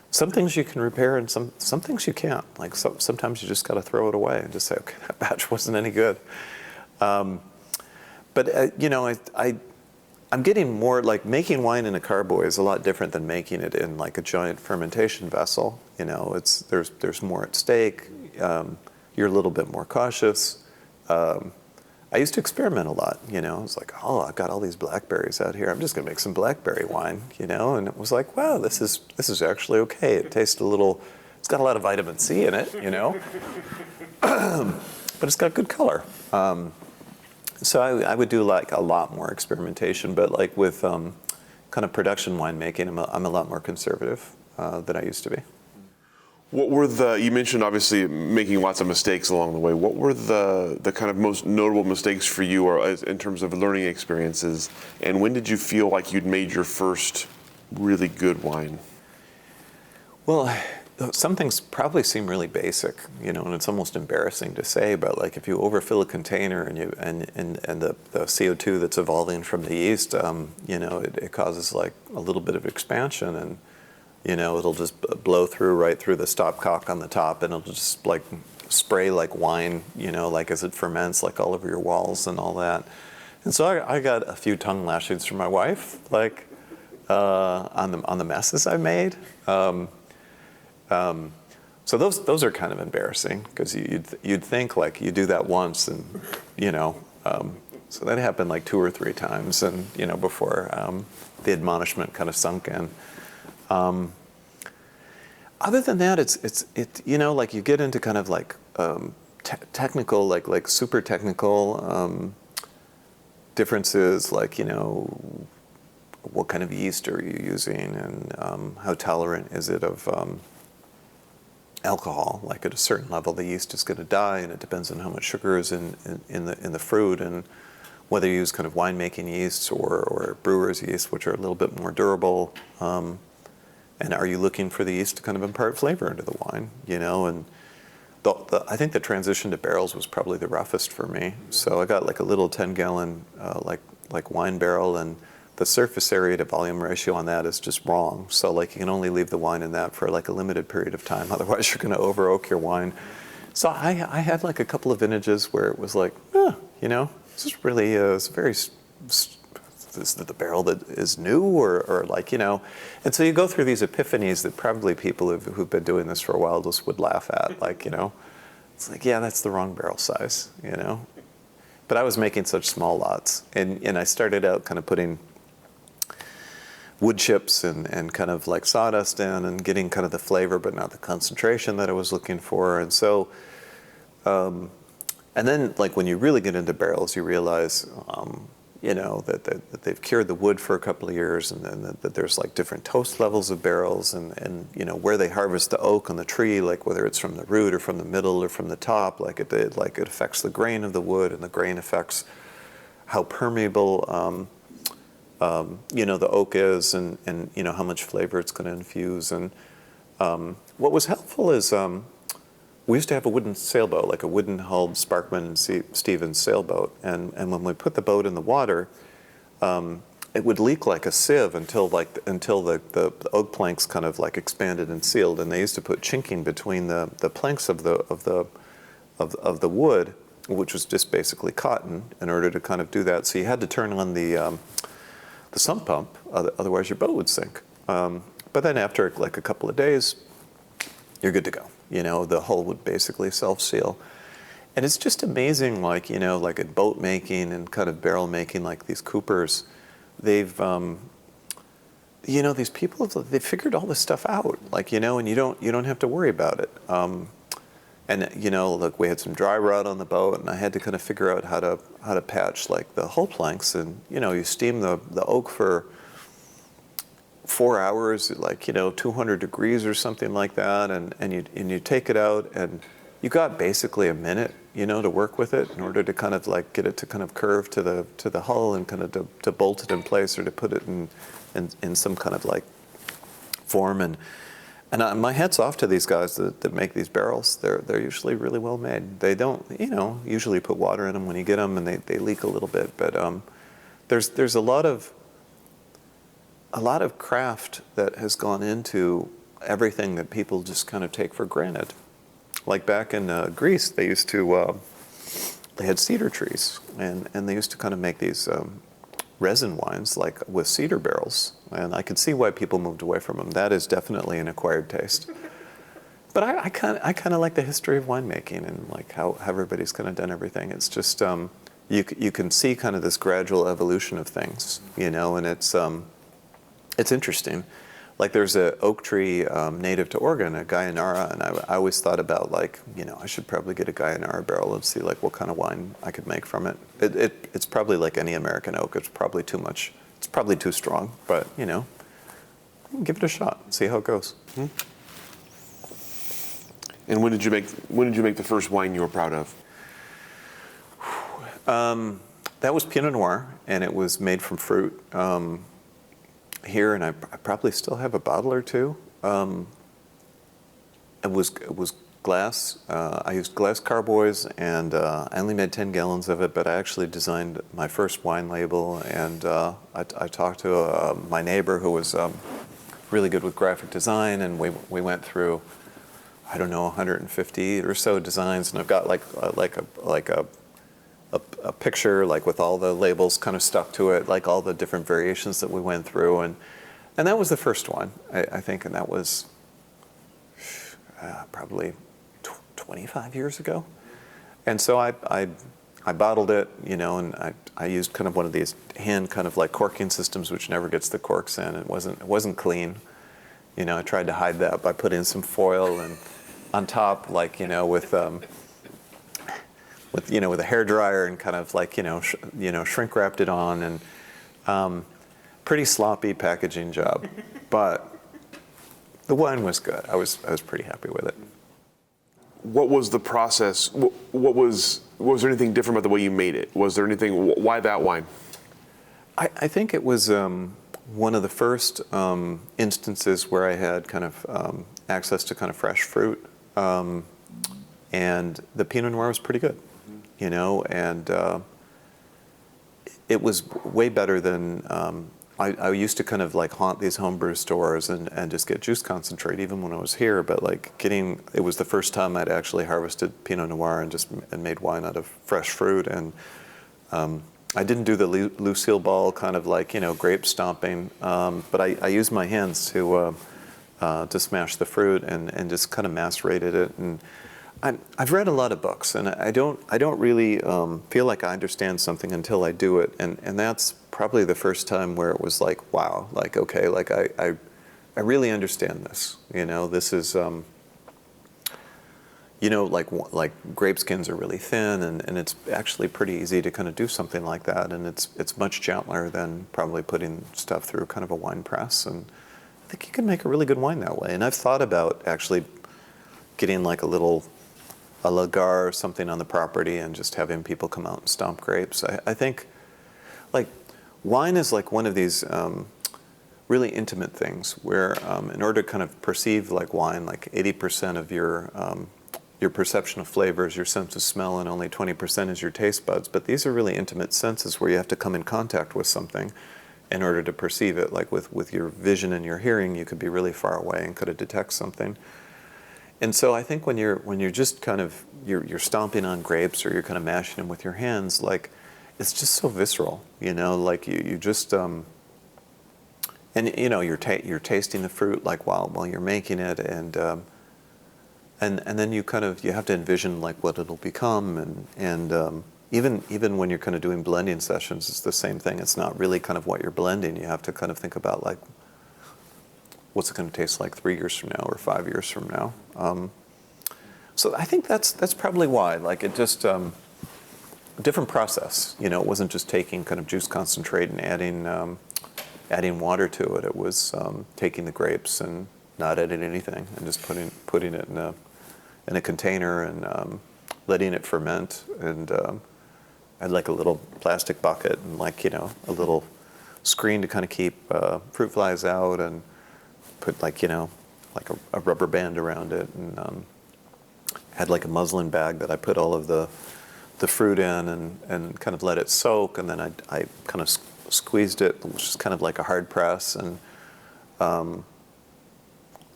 some things you can repair, and some things you can't. Like sometimes you just got to throw it away and just say, okay, that batch wasn't any good. But I'm getting more like making wine in a carboy is a lot different than making it in like a giant fermentation vessel. There's more at stake. You're a little bit more cautious. I used to experiment a lot. I was like, oh, I've got all these blackberries out here. I'm just gonna make some blackberry wine. And it was like, wow, this is actually okay. It tastes a little. It's got a lot of vitamin C in it. But it's got good color. So I would do like a lot more experimentation, but like with kind of production winemaking, I'm a lot more conservative than I used to be. What were you mentioned obviously making lots of mistakes along the way. What were the kind of most notable mistakes for you or in terms of learning experiences? And when did you feel like you'd made your first really good wine? Well, some things probably seem really basic, and it's almost embarrassing to say, but like if you overfill a container and the CO2 that's evolving from the yeast, it causes like a little bit of expansion, and it'll just blow right through the stopcock on the top, and it'll just like spray like wine, like as it ferments, like all over your walls and all that. And so I got a few tongue lashings from my wife, like on the messes I made. So those are kind of embarrassing because you'd think like you do that once and so that happened like 2 or 3 times and before the admonishment kind of sunk in. Other than that, it's like you get into kind of like technical like super technical differences like what kind of yeast are you using and how tolerant is it of alcohol. Like at a certain level, the yeast is going to die, and it depends on how much sugar is in the fruit, and whether you use kind of winemaking yeasts or brewer's yeast, which are a little bit more durable. And are you looking for the yeast to kind of impart flavor into the wine? And I think the transition to barrels was probably the roughest for me. So I got like a little 10-gallon like wine barrel, and the surface area to volume ratio on that is just wrong. So like you can only leave the wine in that for like a limited period of time. Otherwise you're going to over oak your wine. So I had like a couple of vintages where it was like, this is really it's very, is the barrel that is new or like, And so you go through these epiphanies that probably people who've been doing this for a while just would laugh at. Like, it's like, yeah, that's the wrong barrel size, But I was making such small lots. And I started out kind of putting wood chips and kind of like sawdust in and getting kind of the flavor but not the concentration that I was looking for. And so, and then like when you really get into barrels, you realize, that they've cured the wood for a couple of years, and then that there's like different toast levels of barrels and where they harvest the oak on the tree, like whether it's from the root or from the middle or from the top, like it affects the grain of the wood, and the grain affects how permeable the oak is, and how much flavor it's going to infuse. And what was helpful is we used to have a wooden sailboat, like a wooden-hulled Sparkman and Stevens sailboat, and when we put the boat in the water, it would leak like a sieve until the oak planks kind of like expanded and sealed, and they used to put chinking between the planks of the wood, which was just basically cotton, in order to kind of do that. So you had to turn on the sump pump, otherwise your boat would sink. But then after like a couple of days, you're good to go. The hull would basically self-seal. And it's just amazing, like in boat making and kind of barrel making, like these coopers, they've, these people, they figured all this stuff out, like, and you don't have to worry about it. And we had some dry rot on the boat, and I had to kind of figure out how to patch like the hull planks, and you steam the oak for 4 hours, like 200 degrees or something like that, and you take it out, and you got basically a minute, to work with it in order to kind of like get it to kind of curve to the hull, and kind of to bolt it in place, or to put it in some kind of like form. And my hat's off to these guys that make these barrels. They're usually really well made. They don't usually put water in them when you get them, and they leak a little bit. But there's a lot of craft that has gone into everything that people just kind of take for granted. Like back in Greece, they used to they had cedar trees, and they used to kind of make these resin wines like with cedar barrels, and I could see why people moved away from them. That is definitely an acquired taste. But I kind of like the history of winemaking and like how everybody's kind of done everything. It's just you can see kind of this gradual evolution of things, you know, and it's interesting. Like there's an oak tree native to Oregon, a Guyanara, and I always thought about like, you know, I should probably get a Guyanara barrel and see like what kind of wine I could make from it. It's probably like any American oak. It's probably too much. It's probably too strong, but you know, give it a shot and see how it goes. Mm-hmm. And when did you make the first wine you were proud of? That was Pinot Noir, and it was made from fruit. Here, and I probably still have a bottle or two. It was glass. I used glass carboys, and I only made 10 gallons of it. But I actually designed my first wine label, and I talked to my neighbor who was really good with graphic design, and we went through, I don't know, 150 or so designs, and I've got like a picture like with all the labels kind of stuck to it, like all the different variations that we went through, and that was the first one, I think, and that was probably 25 years ago. And so I bottled it, you know, and I used kind of one of these hand kind of like corking systems, which never gets the corks in. It wasn't clean, you know. I tried to hide that by putting some foil and on top, like, you know, with a hair dryer, and kind of like, shrink wrapped it on, and pretty sloppy packaging job, but the wine was good. I was pretty happy with it. What was the process? Was there anything different about the way you made it? Was there anything? Why that wine? I think it was one of the first instances where I had kind of access to kind of fresh fruit, and the Pinot Noir was pretty good. You know, and it was way better than, I used to kind of like haunt these homebrew stores and just get juice concentrate even when I was here, but like it was the first time I'd actually harvested Pinot Noir and made wine out of fresh fruit, and I didn't do the Lucille Ball kind of like, you know, grape stomping, but I used my hands to smash the fruit and just kind of macerated it. And I've read a lot of books, and I don't really feel like I understand something until I do it, and that's probably the first time where it was like, wow, like, okay, like I really understand this. You know, this is, you know, like grape skins are really thin, and it's actually pretty easy to kind of do something like that, and it's much gentler than probably putting stuff through kind of a wine press, and I think you can make a really good wine that way. And I've thought about actually getting like a lagar or something on the property and just having people come out and stomp grapes. I think like wine is like one of these really intimate things where in order to kind of perceive like wine, like 80% of your perception of flavor is your sense of smell, and only 20% is your taste buds. But these are really intimate senses where you have to come in contact with something in order to perceive it. Like with your vision and your hearing, you could be really far away and could detect something. And so I think when you're just kind of you're stomping on grapes, or you're kind of mashing them with your hands, like it's just so visceral, you know. Like you just and you know you're tasting the fruit like while you're making it, and then you have to envision like what it'll become, and even when you're kind of doing blending sessions, it's the same thing. It's not really kind of what you're blending. You have to kind of think about like, what's it going to taste like 3 years from now or 5 years from now? So I think that's probably why. Like it just a different process. You know, it wasn't just taking kind of juice concentrate and adding water to it. It was taking the grapes and not adding anything, and just putting it in a container and letting it ferment. And I had like a little plastic bucket and like, you know, a little screen to kind of keep fruit flies out, and put like, you know, like a rubber band around it, and had like a muslin bag that I put all of the fruit in, and kind of let it soak, and then I kind of squeezed it, which is kind of like a hard press, and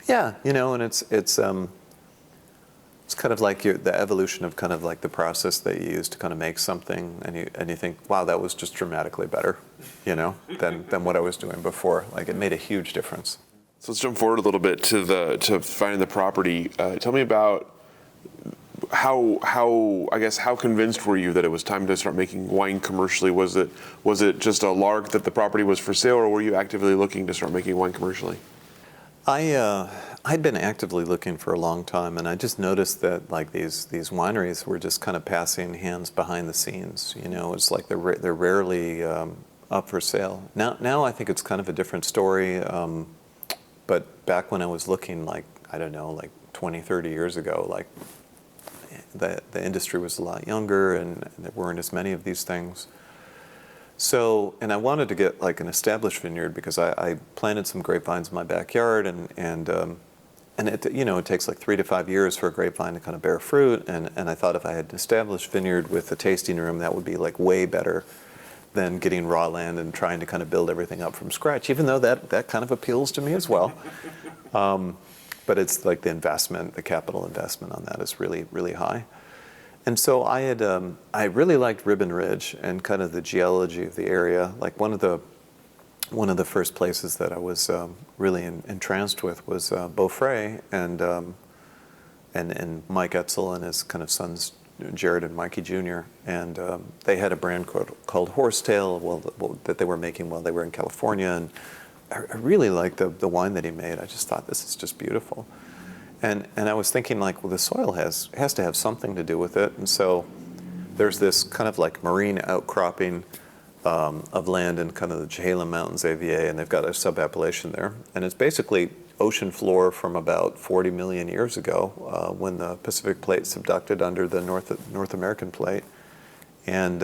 yeah, you know, and it's It's kind of like the evolution of kind of like the process that you use to kind of make something, and you think, wow, that was just dramatically better, than what I was doing before. Like it made a huge difference. So let's jump forward a little bit to finding the property. Tell me about how convinced were you that it was time to start making wine commercially? Was it just a lark that the property was for sale, or were you actively looking to start making wine commercially? I'd been actively looking for a long time, and I just noticed that like these wineries were just kind of passing hands behind the scenes. It's like they're rarely up for sale. Now I think it's kind of a different story. But back when I was looking, like I don't know, like 20, 30 years ago, like the industry was a lot younger, and there weren't as many of these things. So, and I wanted to get like an established vineyard because I planted some grapevines in my backyard, and it it takes like 3 to 5 years for a grapevine to kind of bear fruit, and I thought if I had an established vineyard with a tasting room, that would be like way better than getting raw land and trying to kind of build everything up from scratch, even though that kind of appeals to me as well. But it's like the capital investment on that is really, really high. And so I really liked Ribbon Ridge and kind of the geology of the area. Like one of the first places that I was really entranced with was Beaufray, and Mike Etzel and his kind of sons, Jared and Mikey Jr., and they had a brand called Horsetail that they were making while they were in California, and I really liked the wine that he made. I just thought, this is just beautiful. And I was thinking, like, well, the soil has to have something to do with it. And so there's this kind of like marine outcropping of land in kind of the Chehalem Mountains AVA, and they've got a sub-appellation there. And it's basically ocean floor from about 40 million years ago, when the Pacific Plate subducted under the North American Plate. And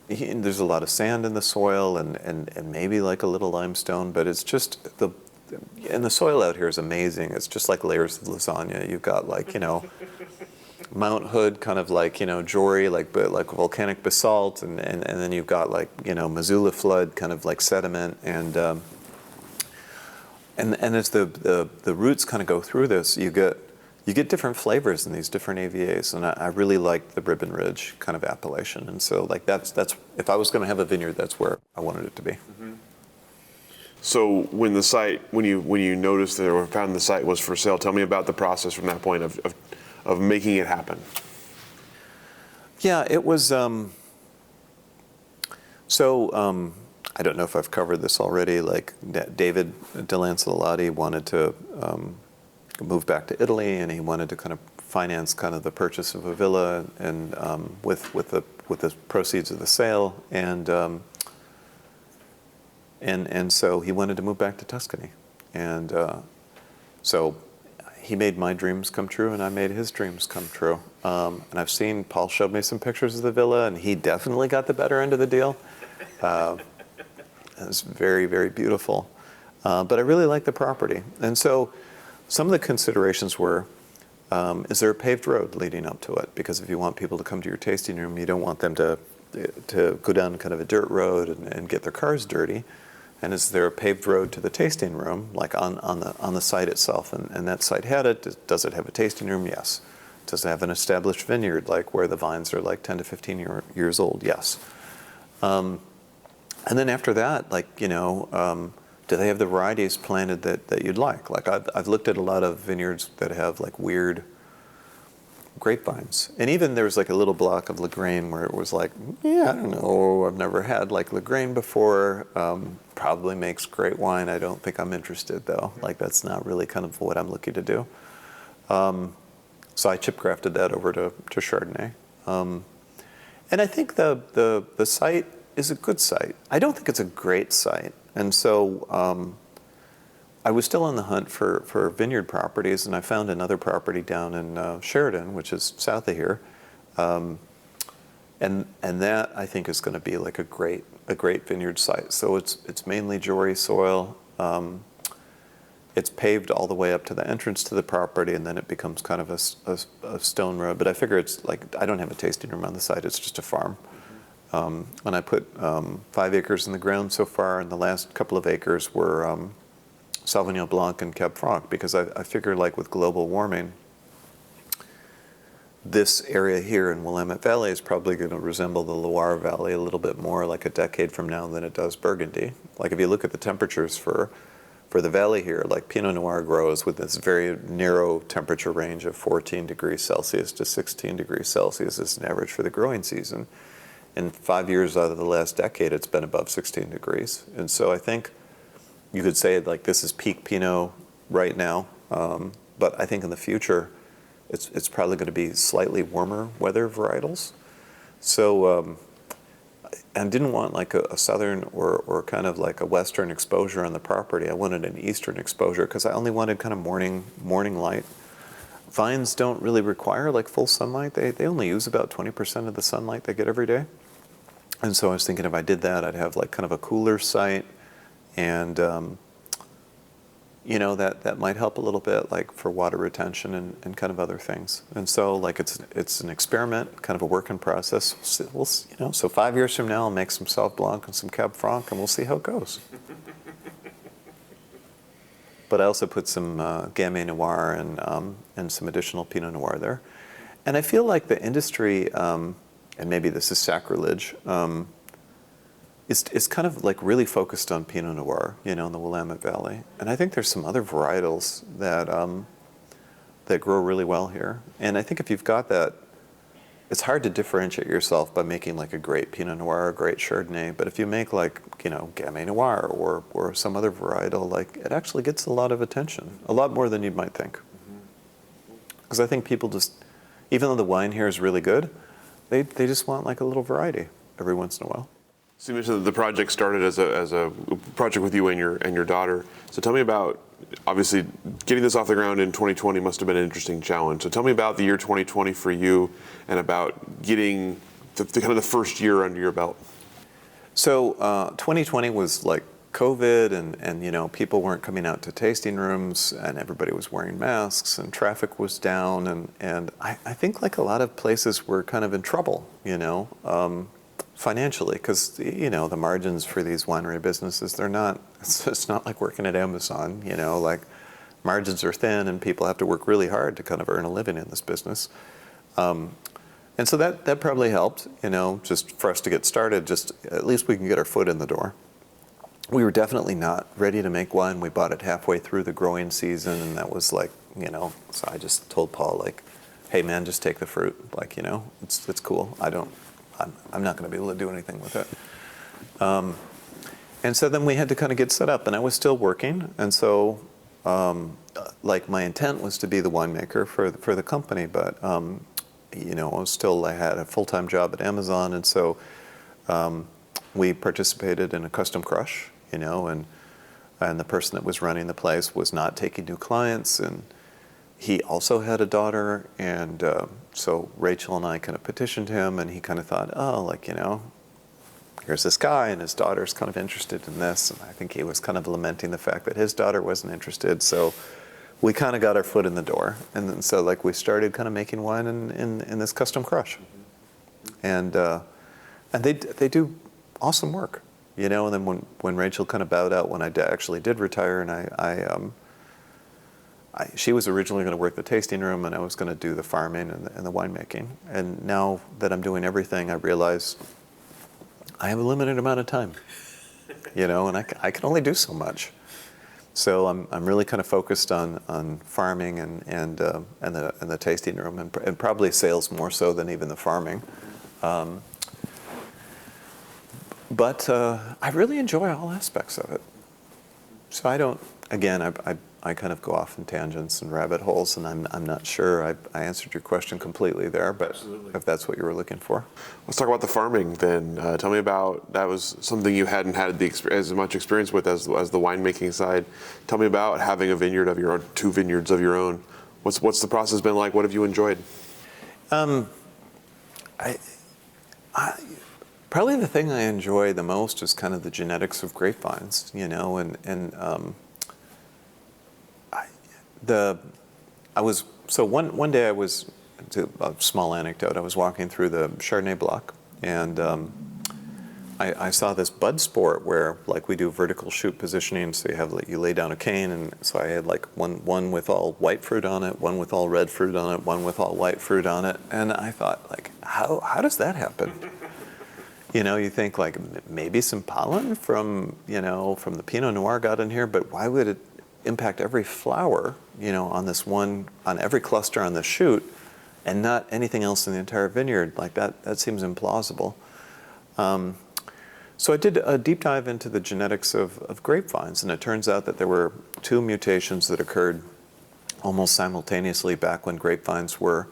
there's a lot of sand in the soil, and maybe like a little limestone, but it's just and the soil out here is amazing. It's just like layers of lasagna. You've got like, Mount Hood, kind of like, Jory, like volcanic basalt, and then you've got like, Missoula flood, kind of like sediment, and as the roots kind of go through this, you get different flavors in these different AVAs, and I really liked the Ribbon Ridge kind of appellation, and so like that's if I was going to have a vineyard, that's where I wanted it to be. Mm-hmm. So when you noticed that or found the site was for sale, tell me about the process from that point of making it happen. Yeah, it was. I don't know if I've covered this already. Like David DeLancelotti wanted to move back to Italy, and he wanted to kind of finance kind of the purchase of a villa, and with the proceeds of the sale, and so he wanted to move back to Tuscany, and so he made my dreams come true, and I made his dreams come true. And I've seen, Paul showed me some pictures of the villa, and he definitely got the better end of the deal. It was very, very beautiful. But I really liked the property. And so some of the considerations were, is there a paved road leading up to it? Because if you want people to come to your tasting room, you don't want them to go down kind of a dirt road and get their cars dirty. And is there a paved road to the tasting room, like on the site itself? And that site had it. Does it have a tasting room? Yes. Does it have an established vineyard, like where the vines are like 10 to 15 years old? Yes. And then after that, like, do they have the varieties planted that you'd like? Like I've looked at a lot of vineyards that have like weird grapevines. And even there was like a little block of Lagrange where it was like, yeah, I don't know, I've never had like Lagrange before. Probably makes great wine. I don't think I'm interested though. Like that's not really kind of what I'm looking to do. So I chip grafted that over to Chardonnay. And I think the site is a good site. I don't think it's a great site. And so I was still on the hunt for vineyard properties, and I found another property down in Sheridan, which is south of here. And that I think is going to be like a great vineyard site. So it's mainly Jory soil. It's paved all the way up to the entrance to the property, and then it becomes kind of a stone road. But I figure it's like, I don't have a tasting room on the site, it's just a farm. And I put 5 acres in the ground so far, and the last couple of acres were Sauvignon Blanc and Cab Franc, because I figure like with global warming, this area here in Willamette Valley is probably going to resemble the Loire Valley a little bit more like a decade from now than it does Burgundy. Like if you look at the temperatures for the valley here, like Pinot Noir grows with this very narrow temperature range of 14 degrees Celsius to 16 degrees Celsius as an average for the growing season. In 5 years out of the last decade, it's been above 16 degrees. And so I think you could say like this is peak Pinot right now, but I think in the future, it's probably going to be slightly warmer weather varietals. So, and didn't want like a southern or kind of like a western exposure on the property. I wanted an eastern exposure because I only wanted kind of morning light. Vines don't really require like full sunlight. They only use about 20% of the sunlight they get every day. And so I was thinking if I did that, I'd have like kind of a cooler site, and you know, that might help a little bit, like for water retention and kind of other things. And so, like it's an experiment, kind of a working process. So 5 years from now, I'll make some Sauv Blanc and some Cab Franc, and we'll see how it goes. But I also put some Gamay Noir and some additional Pinot Noir there. And I feel like the industry, and maybe this is sacrilege, it's kind of like really focused on Pinot Noir, you know, in the Willamette Valley. And I think there's some other varietals that grow really well here. And I think if you've got that, it's hard to differentiate yourself by making like a great Pinot Noir or a great Chardonnay. But if you make like, you know, Gamay Noir or some other varietal, like it actually gets a lot of attention, a lot more than you might think. Because I think people just, even though the wine here is really good, they just want like a little variety every once in a while. So you mentioned that the project started as a project with you and your daughter. So tell me about, obviously, getting this off the ground in 2020 must have been an interesting challenge. So tell me about the year 2020 for you and about getting the kind of the first year under your belt. So 2020 was like COVID and you know, people weren't coming out to tasting rooms and everybody was wearing masks and traffic was down and I think like a lot of places were kind of in trouble, you know, financially, because you know the margins for these winery businesses, it's not like working at Amazon, you know, like margins are thin and people have to work really hard to kind of earn a living in this business. And so that probably helped, you know, just for us to get started, just at least we can get our foot in the door. We were definitely not ready to make wine. We bought it halfway through the growing season, and that was like, you know, so I just told Paul, like, hey man, just take the fruit, like, you know, it's cool. I'm not going to be able to do anything with it. And so then we had to kind of get set up, and I was still working. And so, like, my intent was to be the winemaker for the company, but, you know, I had a full-time job at Amazon. And so we participated in a custom crush, you know, and the person that was running the place was not taking new clients, and he also had a daughter, and so Rachel and I kind of petitioned him, and he kind of thought, oh, like, you know, here's this guy, and his daughter's kind of interested in this, and I think he was kind of lamenting the fact that his daughter wasn't interested, so we kind of got our foot in the door, and then so like we started kind of making wine in this custom crush, and they do awesome work, you know, and then when Rachel kind of bowed out when I actually did retire, and she was originally going to work the tasting room, and I was going to do the farming and the winemaking. And now that I'm doing everything, I realize I have a limited amount of time, you know, and I can only do so much. So I'm really kind of focused on farming and the tasting room, and probably sales more so than even the farming. But I really enjoy all aspects of it. So I don't. Again, I kind of go off in tangents and rabbit holes, and I'm not sure I answered your question completely there, but absolutely, if that's what you were looking for. Let's talk about the farming then. Tell me about, that was something you hadn't had as much experience with as the winemaking side. Tell me about having a vineyard of your own, 2 vineyards of your own. What's the process been like? What have you enjoyed? Probably the thing I enjoy the most is kind of the genetics of grapevines, you know, one day I was, a small anecdote, I was walking through the Chardonnay block, and I saw this bud sport where like we do vertical shoot positioning, so you lay down a cane, and so I had like one with all white fruit on it, one with all red fruit on it, one with all white fruit on it, and I thought like, how does that happen? You think like maybe some pollen from from the Pinot Noir got in here, but why would it impact every flower on every cluster on the shoot, and not anything else in the entire vineyard? Like that seems implausible. So I did a deep dive into the genetics of grapevines, and it turns out that there were 2 mutations that occurred almost simultaneously back when grapevines were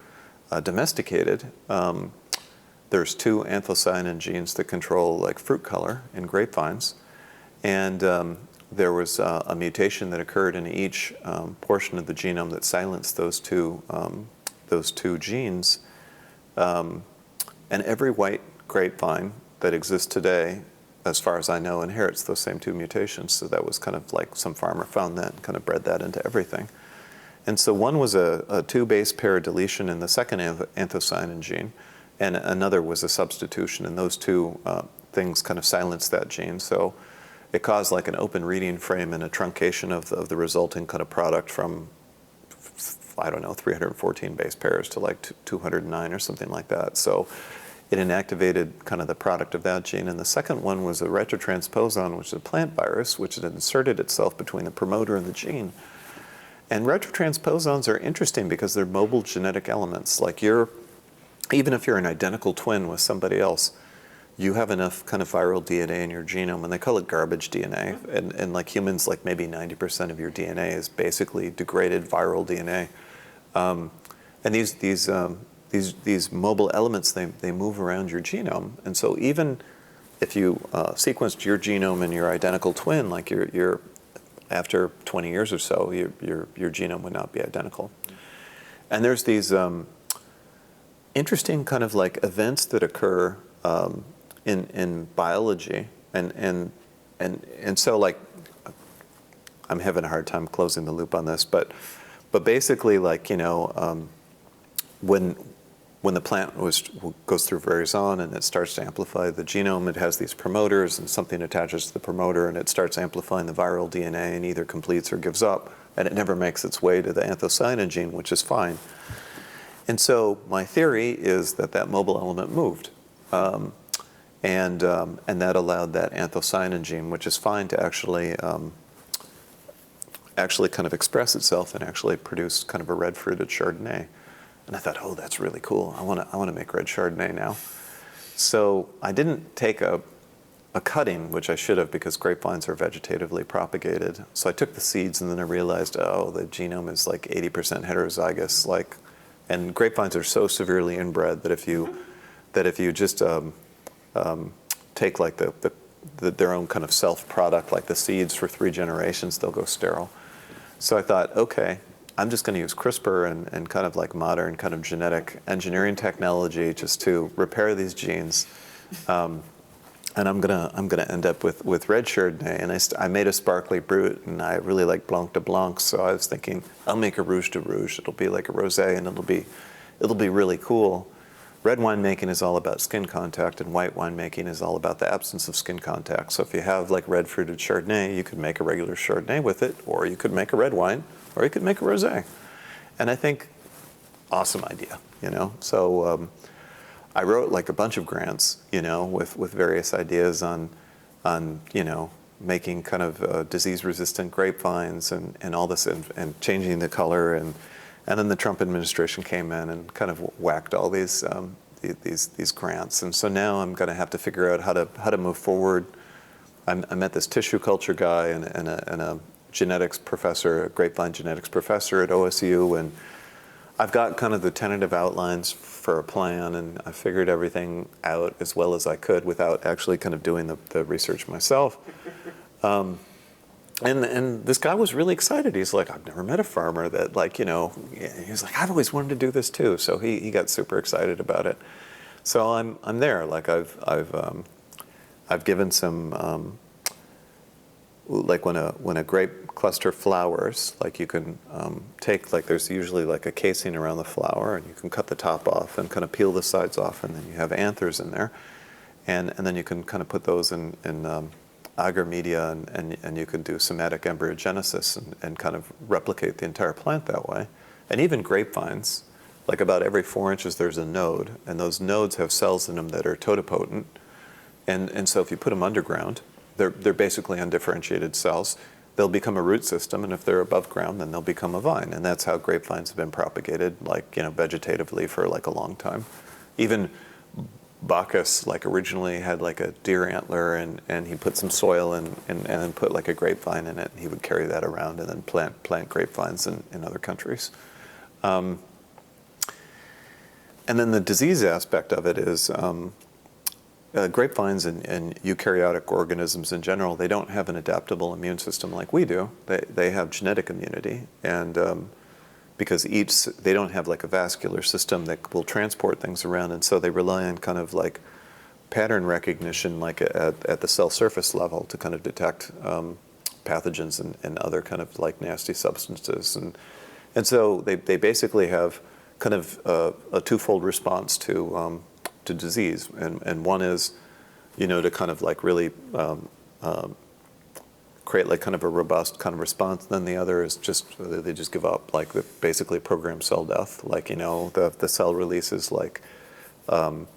domesticated. There's 2 anthocyanin genes that control like fruit color in grapevines, and there was a mutation that occurred in each portion of the genome that silenced those two genes, and every white grapevine that exists today, as far as I know, inherits those same 2 mutations. So that was kind of like some farmer found that and kind of bred that into everything. And so one was a 2 base pair deletion in the second anthocyanin gene, and another was a substitution, and those 2 things kind of silenced that gene. So it caused like an open reading frame and a truncation of the resulting kind of product from, I don't know, 314 base pairs to like 209 or something like that. So it inactivated kind of the product of that gene. And the second one was a retrotransposon, which is a plant virus, which had inserted itself between the promoter and the gene. And retrotransposons are interesting because they're mobile genetic elements. Like even if you're an identical twin with somebody else, you have enough kind of viral DNA in your genome, and they call it garbage DNA. And like humans, like maybe 90% of your DNA is basically degraded viral DNA. And these mobile elements, they move around your genome. And so even if you sequenced your genome and your identical twin, like you're after 20 years or so, your genome would not be identical. And there's these interesting kind of like events that occur in biology, and so like I'm having a hard time closing the loop on this, but basically like when the plant goes through veraison and it starts to amplify the genome, it has these promoters, and something attaches to the promoter, and it starts amplifying the viral DNA and either completes or gives up, and it never makes its way to the anthocyanin gene, which is fine. And so my theory is that mobile element moved, and that allowed that anthocyanin gene, which is fine, to actually kind of express itself and actually produce kind of a red fruited Chardonnay. And I thought, oh, that's really cool. I want to make red Chardonnay now. So I didn't take a cutting, which I should have, because grapevines are vegetatively propagated. So I took the seeds, and then I realized, oh, the genome is like 80% heterozygous, and grapevines are so severely inbred that if you just take like their own kind of self product, like the seeds, for 3 generations, they'll go sterile. So I thought, okay, I'm just going to use CRISPR and kind of like modern kind of genetic engineering technology just to repair these genes, and I'm gonna end up with red Chardonnay. And I made a sparkly brut, and I really like Blanc de Blanc, so I was thinking I'll make a Rouge de Rouge. It'll be like a rosé, and it'll be really cool. Red winemaking is all about skin contact, and white winemaking is all about the absence of skin contact. So if you have like red fruited Chardonnay, you could make a regular Chardonnay with it, or you could make a red wine, or you could make a rosé. And I think, awesome idea, So I wrote like a bunch of grants, with various ideas on making kind of disease-resistant grapevines and all this, and changing the color, and then the Trump administration came in and kind of whacked all these grants. And so now I'm going to have to figure out how to move forward. I met this tissue culture guy and a genetics professor, a grapevine genetics professor at OSU, and I've got kind of the tentative outlines for a plan, and I figured everything out as well as I could without actually kind of doing the research myself. And this guy was really excited. He's like, I've never met a farmer that he's like, I've always wanted to do this too. So he got super excited about it. So I'm there. Like I've given some, like when a grape cluster flowers, like you can take, like there's usually like a casing around the flower, and you can cut the top off and kind of peel the sides off, and then you have anthers in there. and then you can kind of put those in agar media, and you can do somatic embryogenesis and kind of replicate the entire plant that way. And even grapevines, like about every 4 inches there's a node, and those nodes have cells in them that are totipotent. And so if you put them underground, they're basically undifferentiated cells. They'll become a root system, and if they're above ground, then they'll become a vine. And that's how grapevines have been propagated, like, vegetatively for like a long time. Even Bacus, like, originally had like a deer antler, and he put some soil and then put like a grapevine in it, and he would carry that around and then plant grapevines in other countries. And then the disease aspect of it is grapevines and eukaryotic organisms in general, they don't have an adaptable immune system like we do. They have genetic immunity, and because they don't have like a vascular system that will transport things around, and so they rely on kind of like pattern recognition, like at the cell surface level, to kind of detect pathogens and other kind of like nasty substances, and so they basically have kind of a twofold response to disease, and one is, to kind of like really create like kind of a robust kind of response. Then the other is they just give up, like basically programmed cell death. Like, the cell releases like and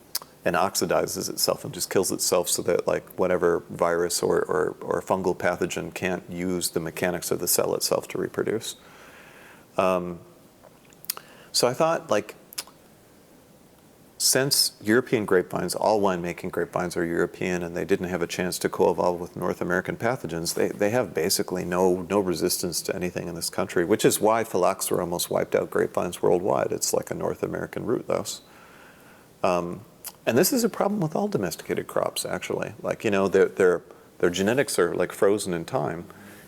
oxidizes itself and just kills itself, so that like whatever virus or fungal pathogen can't use the mechanics of the cell itself to reproduce. So I thought, like, since European grapevines, all winemaking grapevines are European, and they didn't have a chance to co-evolve with North American pathogens, they have basically no resistance to anything in this country, which is why phylloxera almost wiped out grapevines worldwide. It's like a North American root loss. And this is a problem with all domesticated crops, actually. Like, their genetics are like frozen in time,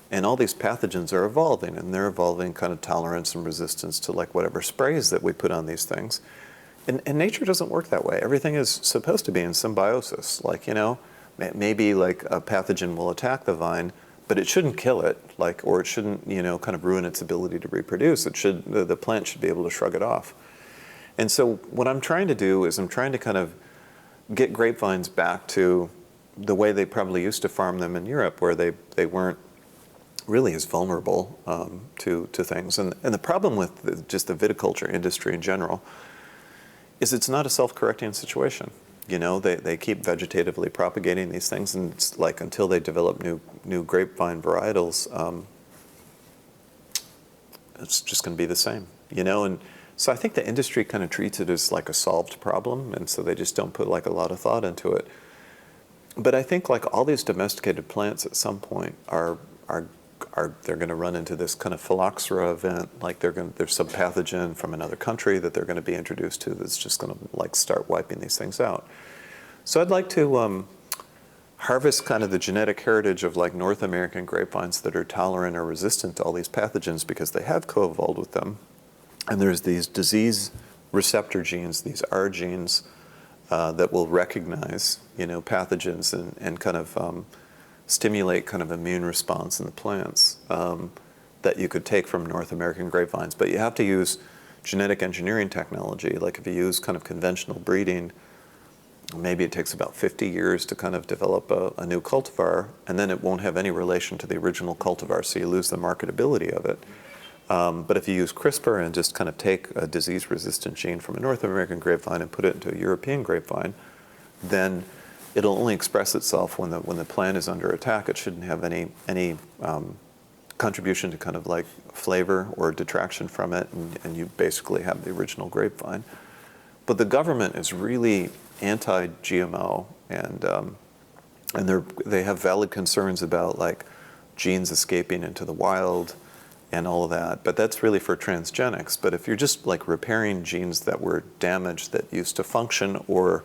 and all these pathogens are evolving, and they're evolving kind of tolerance and resistance to like whatever sprays that we put on these things. And nature doesn't work that way. Everything is supposed to be in symbiosis. Like, maybe like a pathogen will attack the vine, but it shouldn't kill it, like, or it shouldn't, kind of ruin its ability to reproduce. The plant should be able to shrug it off. And so what I'm trying to do is I'm trying to kind of get grapevines back to the way they probably used to farm them in Europe, where they weren't really as vulnerable to things. And the problem with just the viticulture industry in general is it's not a self-correcting situation. They keep vegetatively propagating these things, and it's like until they develop new grapevine varietals, it's just going to be the same. And so I think the industry kind of treats it as like a solved problem, and so they just don't put like a lot of thought into it. But I think like all these domesticated plants at some point they're going to run into this kind of phylloxera event. Like there's some pathogen from another country that they're going to be introduced to that's just going to like start wiping these things out. So I'd like to harvest kind of the genetic heritage of like North American grapevines that are tolerant or resistant to all these pathogens because they have co-evolved with them. And there's these disease receptor genes, these R genes, that will recognize, pathogens and kind of stimulate kind of immune response in the plants that you could take from North American grapevines. But you have to use genetic engineering technology. Like if you use kind of conventional breeding, maybe it takes about 50 years to kind of develop a new cultivar, and then it won't have any relation to the original cultivar, so you lose the marketability of it. But if you use CRISPR and just kind of take a disease-resistant gene from a North American grapevine and put it into a European grapevine, then it'll only express itself when the plant is under attack. It shouldn't have any contribution to kind of like flavor or detraction from it, and you basically have the original grapevine. But the government is really anti-GMO, and they have valid concerns about like genes escaping into the wild and all of that. But that's really for transgenics. But if you're just like repairing genes that were damaged that used to function, or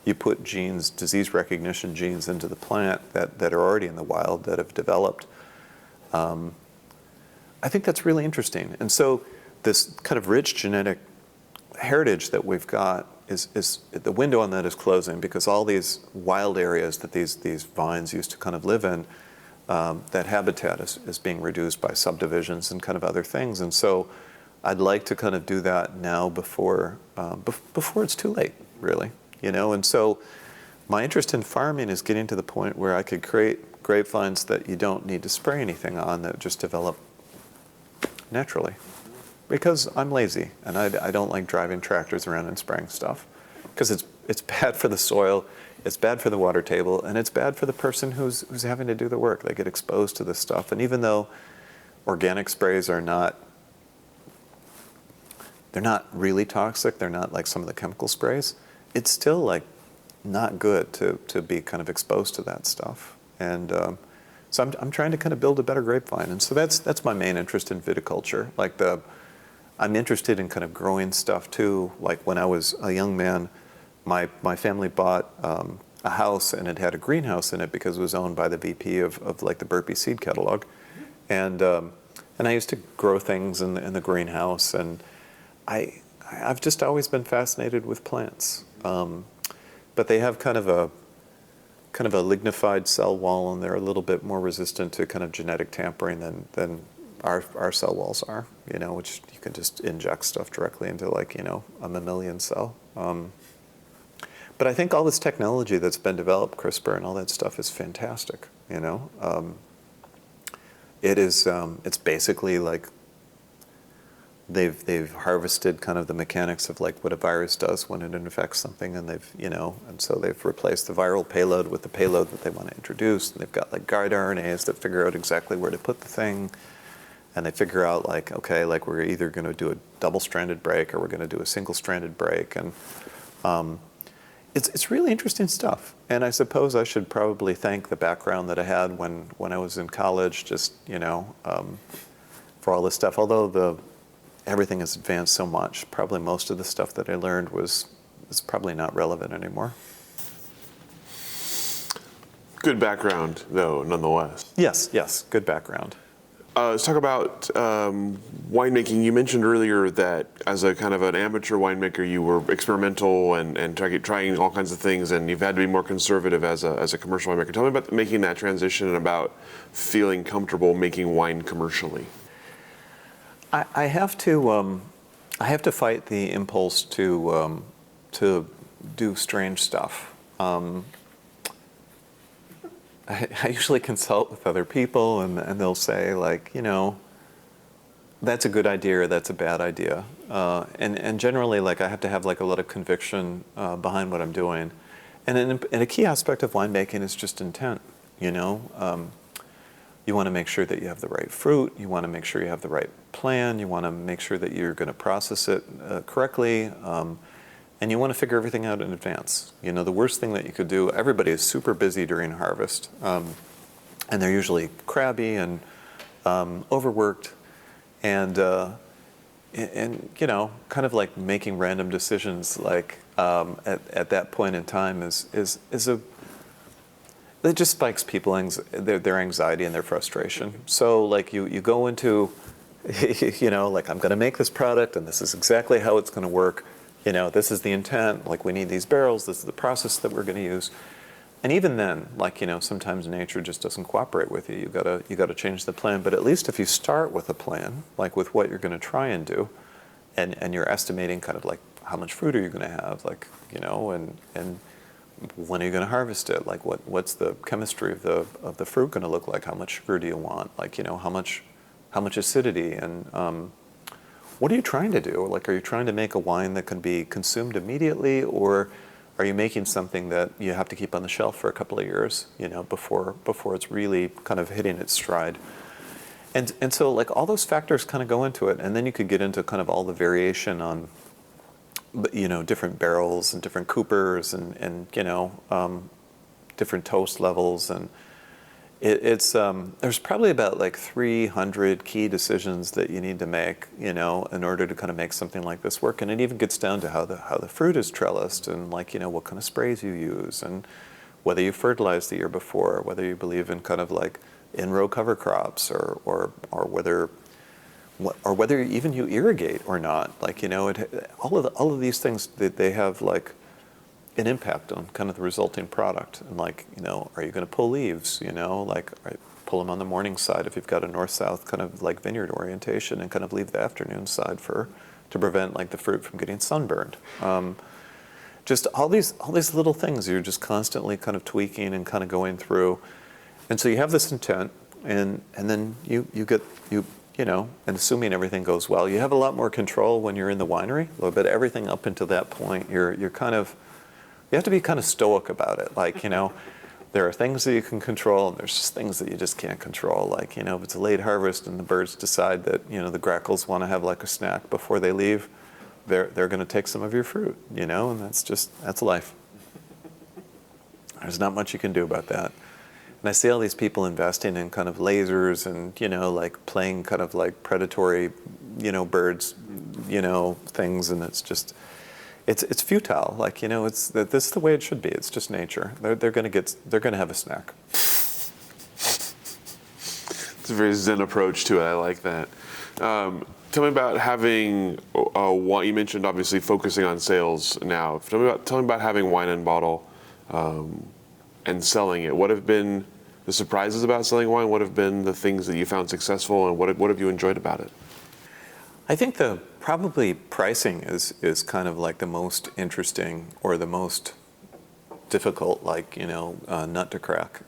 you put genes, disease recognition genes, into the plant that are already in the wild, that have developed, I think that's really interesting. And so this kind of rich genetic heritage that we've got is the window on that is closing, because all these wild areas that these vines used to kind of live in, that habitat is being reduced by subdivisions and kind of other things. And so I'd like to kind of do that now before it's too late, really. And so my interest in farming is getting to the point where I could create grapevines that you don't need to spray anything on, that just develop naturally. Because I'm lazy, and I don't like driving tractors around and spraying stuff. Because it's bad for the soil, it's bad for the water table, and it's bad for the person who's having to do the work. They get exposed to this stuff. And even though organic sprays are not, they're not really toxic, they're not like some of the chemical sprays, it's still like not good to be kind of exposed to that stuff. And so I'm trying to kind of build a better grapevine. And so that's my main interest in viticulture. Like I'm interested in kind of growing stuff too. Like when I was a young man, my family bought a house, and it had a greenhouse in it because it was owned by the VP of like the Burpee seed catalog. And I used to grow things in the greenhouse, and I've just always been fascinated with plants. But they have kind of a lignified cell wall, and they're a little bit more resistant to kind of genetic tampering than our cell walls are, which you can just inject stuff directly into, like, a mammalian cell. But I think all this technology that's been developed, CRISPR and all that stuff, is fantastic. It is. It's basically like they've harvested kind of the mechanics of like what a virus does when it infects something, and and so they've replaced the viral payload with the payload that they want to introduce, and they've got like guide RNAs that figure out exactly where to put the thing, and they figure out like, okay, like we're either going to do a double-stranded break or we're going to do a single-stranded break, and it's really interesting stuff. And I suppose I should probably thank the background that I had when I was in college, just for all this stuff. Although everything has advanced so much, probably most of the stuff that I learned is probably not relevant anymore. Good background, though, nonetheless. Yes, good background. Let's talk about winemaking. You mentioned earlier that as a kind of an amateur winemaker, you were experimental and trying all kinds of things, and you've had to be more conservative as a commercial winemaker. Tell me about making that transition and about feeling comfortable making wine commercially. I have to fight the impulse to do strange stuff. I usually consult with other people, and they'll say, like, that's a good idea or that's a bad idea. And generally, like, I have to have like a lot of conviction behind what I'm doing. And a key aspect of winemaking is just intent. You want to make sure that you have the right fruit. You want to make sure you have the right plan. You want to make sure that you're going to process it correctly. And you want to figure everything out in advance. The worst thing that you could do, everybody is super busy during harvest. And they're usually crabby and overworked. And kind of like making random decisions like at that point in time is it just spikes their anxiety and their frustration. So like you go into, like, I'm going to make this product, and this is exactly how it's going to work. This is the intent, like we need these barrels, this is the process that we're going to use. And even then, like, sometimes nature just doesn't cooperate with you. You gotta change the plan. But at least if you start with a plan, like with what you're going to try and do, and you're estimating kind of like how much fruit are you going to have, like, and when are you going to harvest it? Like what's the chemistry of the fruit going to look like? How much sugar do you want? Like, how much acidity, and what are you trying to do? Like, are you trying to make a wine that can be consumed immediately, or are you making something that you have to keep on the shelf for a couple of years, before it's really kind of hitting its stride? And so, like, all those factors kind of go into it, and then you could get into kind of all the variation on, different barrels and different coopers and different toast levels, and it's there's probably about like 300 key decisions that you need to make, in order to kind of make something like this work. And it even gets down to how the fruit is trellised, and like, what kind of sprays you use, and whether you fertilized the year before, whether you believe in kind of like in-row cover crops, or whether even you irrigate or not. Like, all of these things, they have like an impact on kind of the resulting product. And like, are you going to pull leaves? Like, pull them on the morning side if you've got a north-south kind of like vineyard orientation, and kind of leave the afternoon side to prevent like the fruit from getting sunburned. just all these little things you're just constantly kind of tweaking and kind of going through. And so you have this intent, and then you know, and assuming everything goes well, you have a lot more control when you're in the winery. But everything up until that point, you're kind of, you have to be kind of stoic about it. Like, you know, there are things that you can control, and there's just things that you just can't control. Like, you know, if it's a late harvest and the birds decide that, you know, the grackles want to have like a snack before they leave, they're going to take some of your fruit, you know, and that's life. There's not much you can do about that. And I see all these people investing in kind of lasers and, you know, like playing kind of like predatory, you know, birds, you know, things, and it's just, it's futile. Like, you know, this is the way it should be. It's just nature. They're going to have a snack. It's a very Zen approach to it. I like that. Tell me about having wine. You mentioned obviously focusing on sales now. Tell me about having wine in bottle and selling it. What have been the surprises about selling wine? What have been the things that you found successful, and what have you enjoyed about it? I think probably pricing is kind of like the most interesting or the most difficult, like, you know, nut to crack.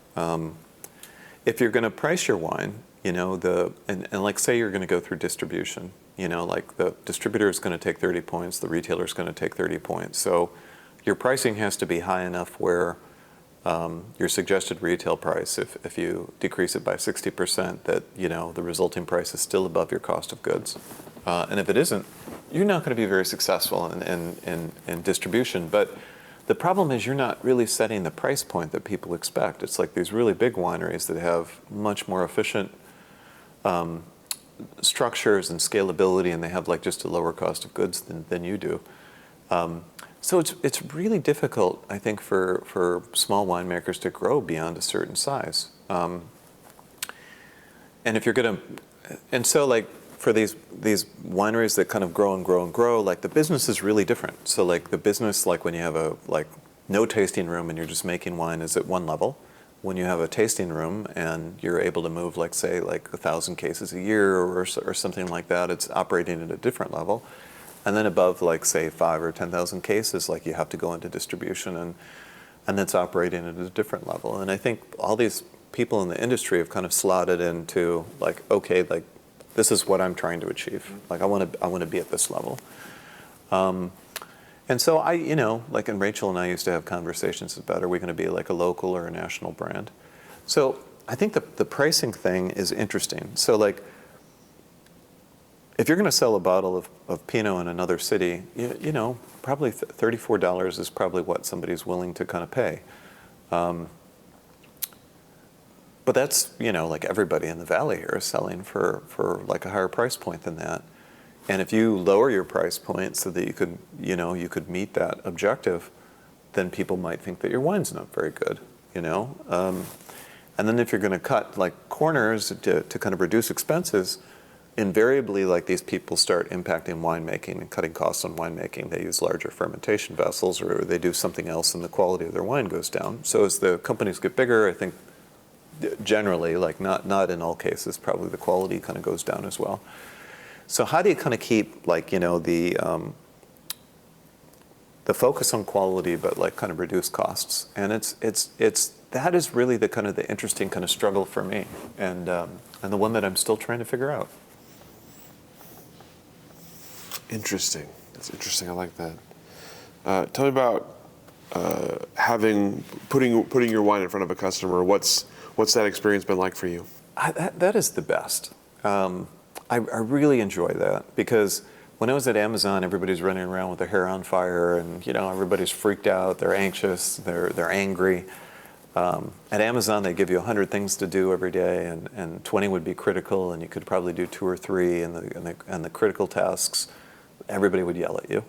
If you're going to price your wine, you know, and like say you're going to go through distribution, you know, like the distributor is going to take 30 points, the retailer is going to take 30 points. So your pricing has to be high enough where your suggested retail price, if you decrease it by 60%, that, you know, the resulting price is still above your cost of goods. And if it isn't, you're not going to be very successful in distribution. But the problem is you're not really setting the price point that people expect. It's like these really big wineries that have much more efficient structures and scalability, and they have like just a lower cost of goods than you do. So it's really difficult, I think, for small winemakers to grow beyond a certain size. And if you're going to, and so like for these wineries that kind of grow and grow and grow, like the business is really different. So like the business, like when you have a like no tasting room and you're just making wine, is at one level. When you have a tasting room and you're able to move, like say like 1,000 cases a year or something like that, it's operating at a different level. And then above, like say 5,000 or 10,000 cases, like you have to go into distribution, and that's operating at a different level. And I think all these people in the industry have kind of slotted into like, okay, like this is what I'm trying to achieve. Like I want to be at this level. And so I, you know, like, and Rachel and I used to have conversations about, are we going to be like a local or a national brand? So I think the pricing thing is interesting. So like, if you're going to sell a bottle of Pinot in another city, you know, probably $34 is probably what somebody's willing to kind of pay. But that's, you know, like everybody in the valley here is selling for like a higher price point than that. And if you lower your price point so that you could, you know, you could meet that objective, then people might think that your wine's not very good, you know. And then if you're going to cut like corners to kind of reduce expenses, invariably, like these people start impacting winemaking and cutting costs on winemaking. They use larger fermentation vessels, or they do something else, and the quality of their wine goes down. So as the companies get bigger, I think generally, like not in all cases, probably the quality kind of goes down as well. So how do you kind of keep like, you know, the focus on quality, but like kind of reduce costs? And it's that is really the kind of the interesting kind of struggle for me, and the one that I'm still trying to figure out. Interesting. That's interesting. I like that. Tell me about putting your wine in front of a customer. What's that experience been like for you? That is the best. I really enjoy that, because when I was at Amazon, everybody's running around with their hair on fire, and you know, everybody's freaked out. They're anxious. They're angry. At Amazon, they give you 100 things to do every day, and 20 would be critical, and you could probably do 2 or 3, and the critical tasks, everybody would yell at you.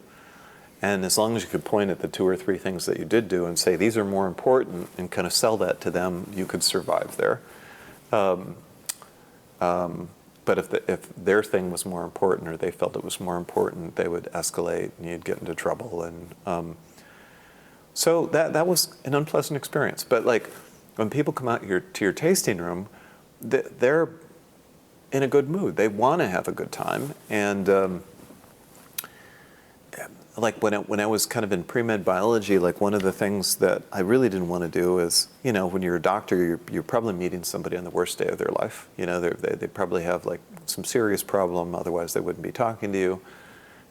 And as long as you could point at the 2 or 3 things that you did do and say, these are more important, and kind of sell that to them, you could survive there. But if their thing was more important, or they felt it was more important, they would escalate, and you'd get into trouble. And so that was an unpleasant experience. But like when people come out to your tasting room, they're in a good mood. They want to have a good time, and like when I was kind of in pre-med biology, like one of the things that I really didn't want to do is, you know, when you're a doctor, you're probably meeting somebody on the worst day of their life. You know, they probably have like some serious problem, otherwise they wouldn't be talking to you.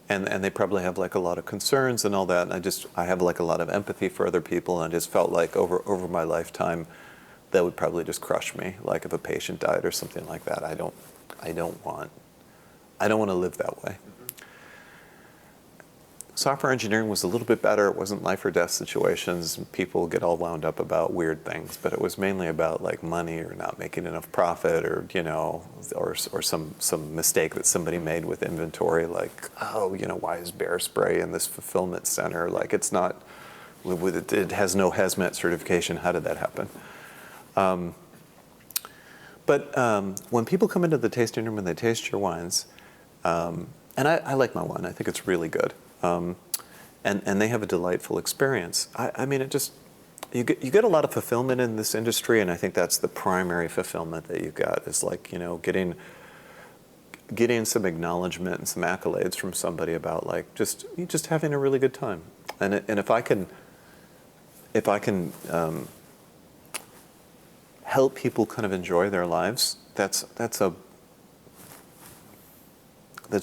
And they probably have like a lot of concerns and all that. And I have like a lot of empathy for other people. And I just felt like over my lifetime, that would probably just crush me. Like if a patient died or something like that, I don't want to live that way. Software engineering was a little bit better. It wasn't life or death situations. People get all wound up about weird things, but it was mainly about like money or not making enough profit, or you know, or some mistake that somebody made with inventory, like, oh, you know, why is bear spray in this fulfillment center? Like it's not, it has no hazmat certification. How did that happen? But when people come into the tasting room and they taste your wines, and I like my wine. I think it's really good. And they have a delightful experience. I mean, you get a lot of fulfillment in this industry, and I think that's the primary fulfillment that you got is like, you know, getting some acknowledgement and some accolades from somebody about like just having a really good time. And if I can help people kind of enjoy their lives, that's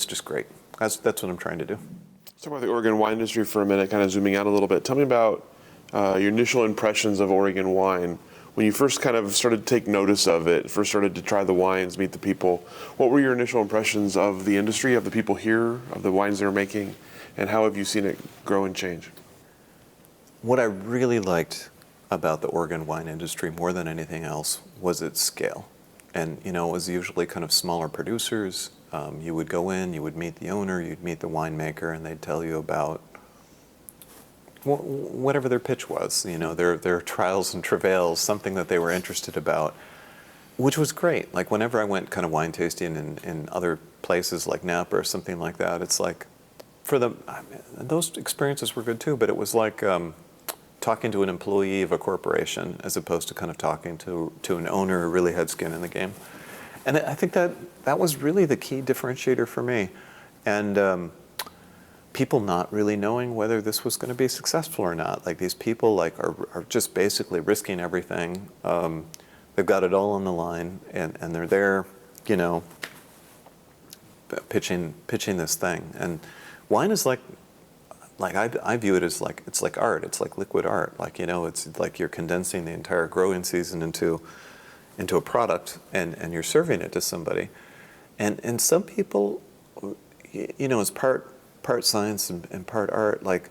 just great. That's what I'm trying to do. Let's talk about the Oregon wine industry for a minute, kind of zooming out a little bit. Tell me about your initial impressions of Oregon wine. When you first kind of started to take notice of it, first started to try the wines, meet the people, what were your initial impressions of the industry, of the people here, of the wines they're making, and how have you seen it grow and change? What I really liked about the Oregon wine industry more than anything else was its scale. And, you know, it was usually kind of smaller producers. You would go in, you would meet the owner, you'd meet the winemaker, and they'd tell you about whatever their pitch was, you know, their trials and travails, something that they were interested about, which was great. Like whenever I went kind of wine tasting in other places like Napa or something like that, it's like, for them, those experiences were good too, but it was like talking to an employee of a corporation as opposed to kind of talking to an owner who really had skin in the game. And I think that was really the key differentiator for me. And people not really knowing whether this was going to be successful or not. Like these people like are just basically risking everything. They've got it all on the line, and they're there, you know, pitching this thing. And wine is like I view it as like, it's like art. It's like liquid art. Like, you know, it's like you're condensing the entire growing season into a product, and you're serving it to somebody. And some people, you know, it's part science and part art. Like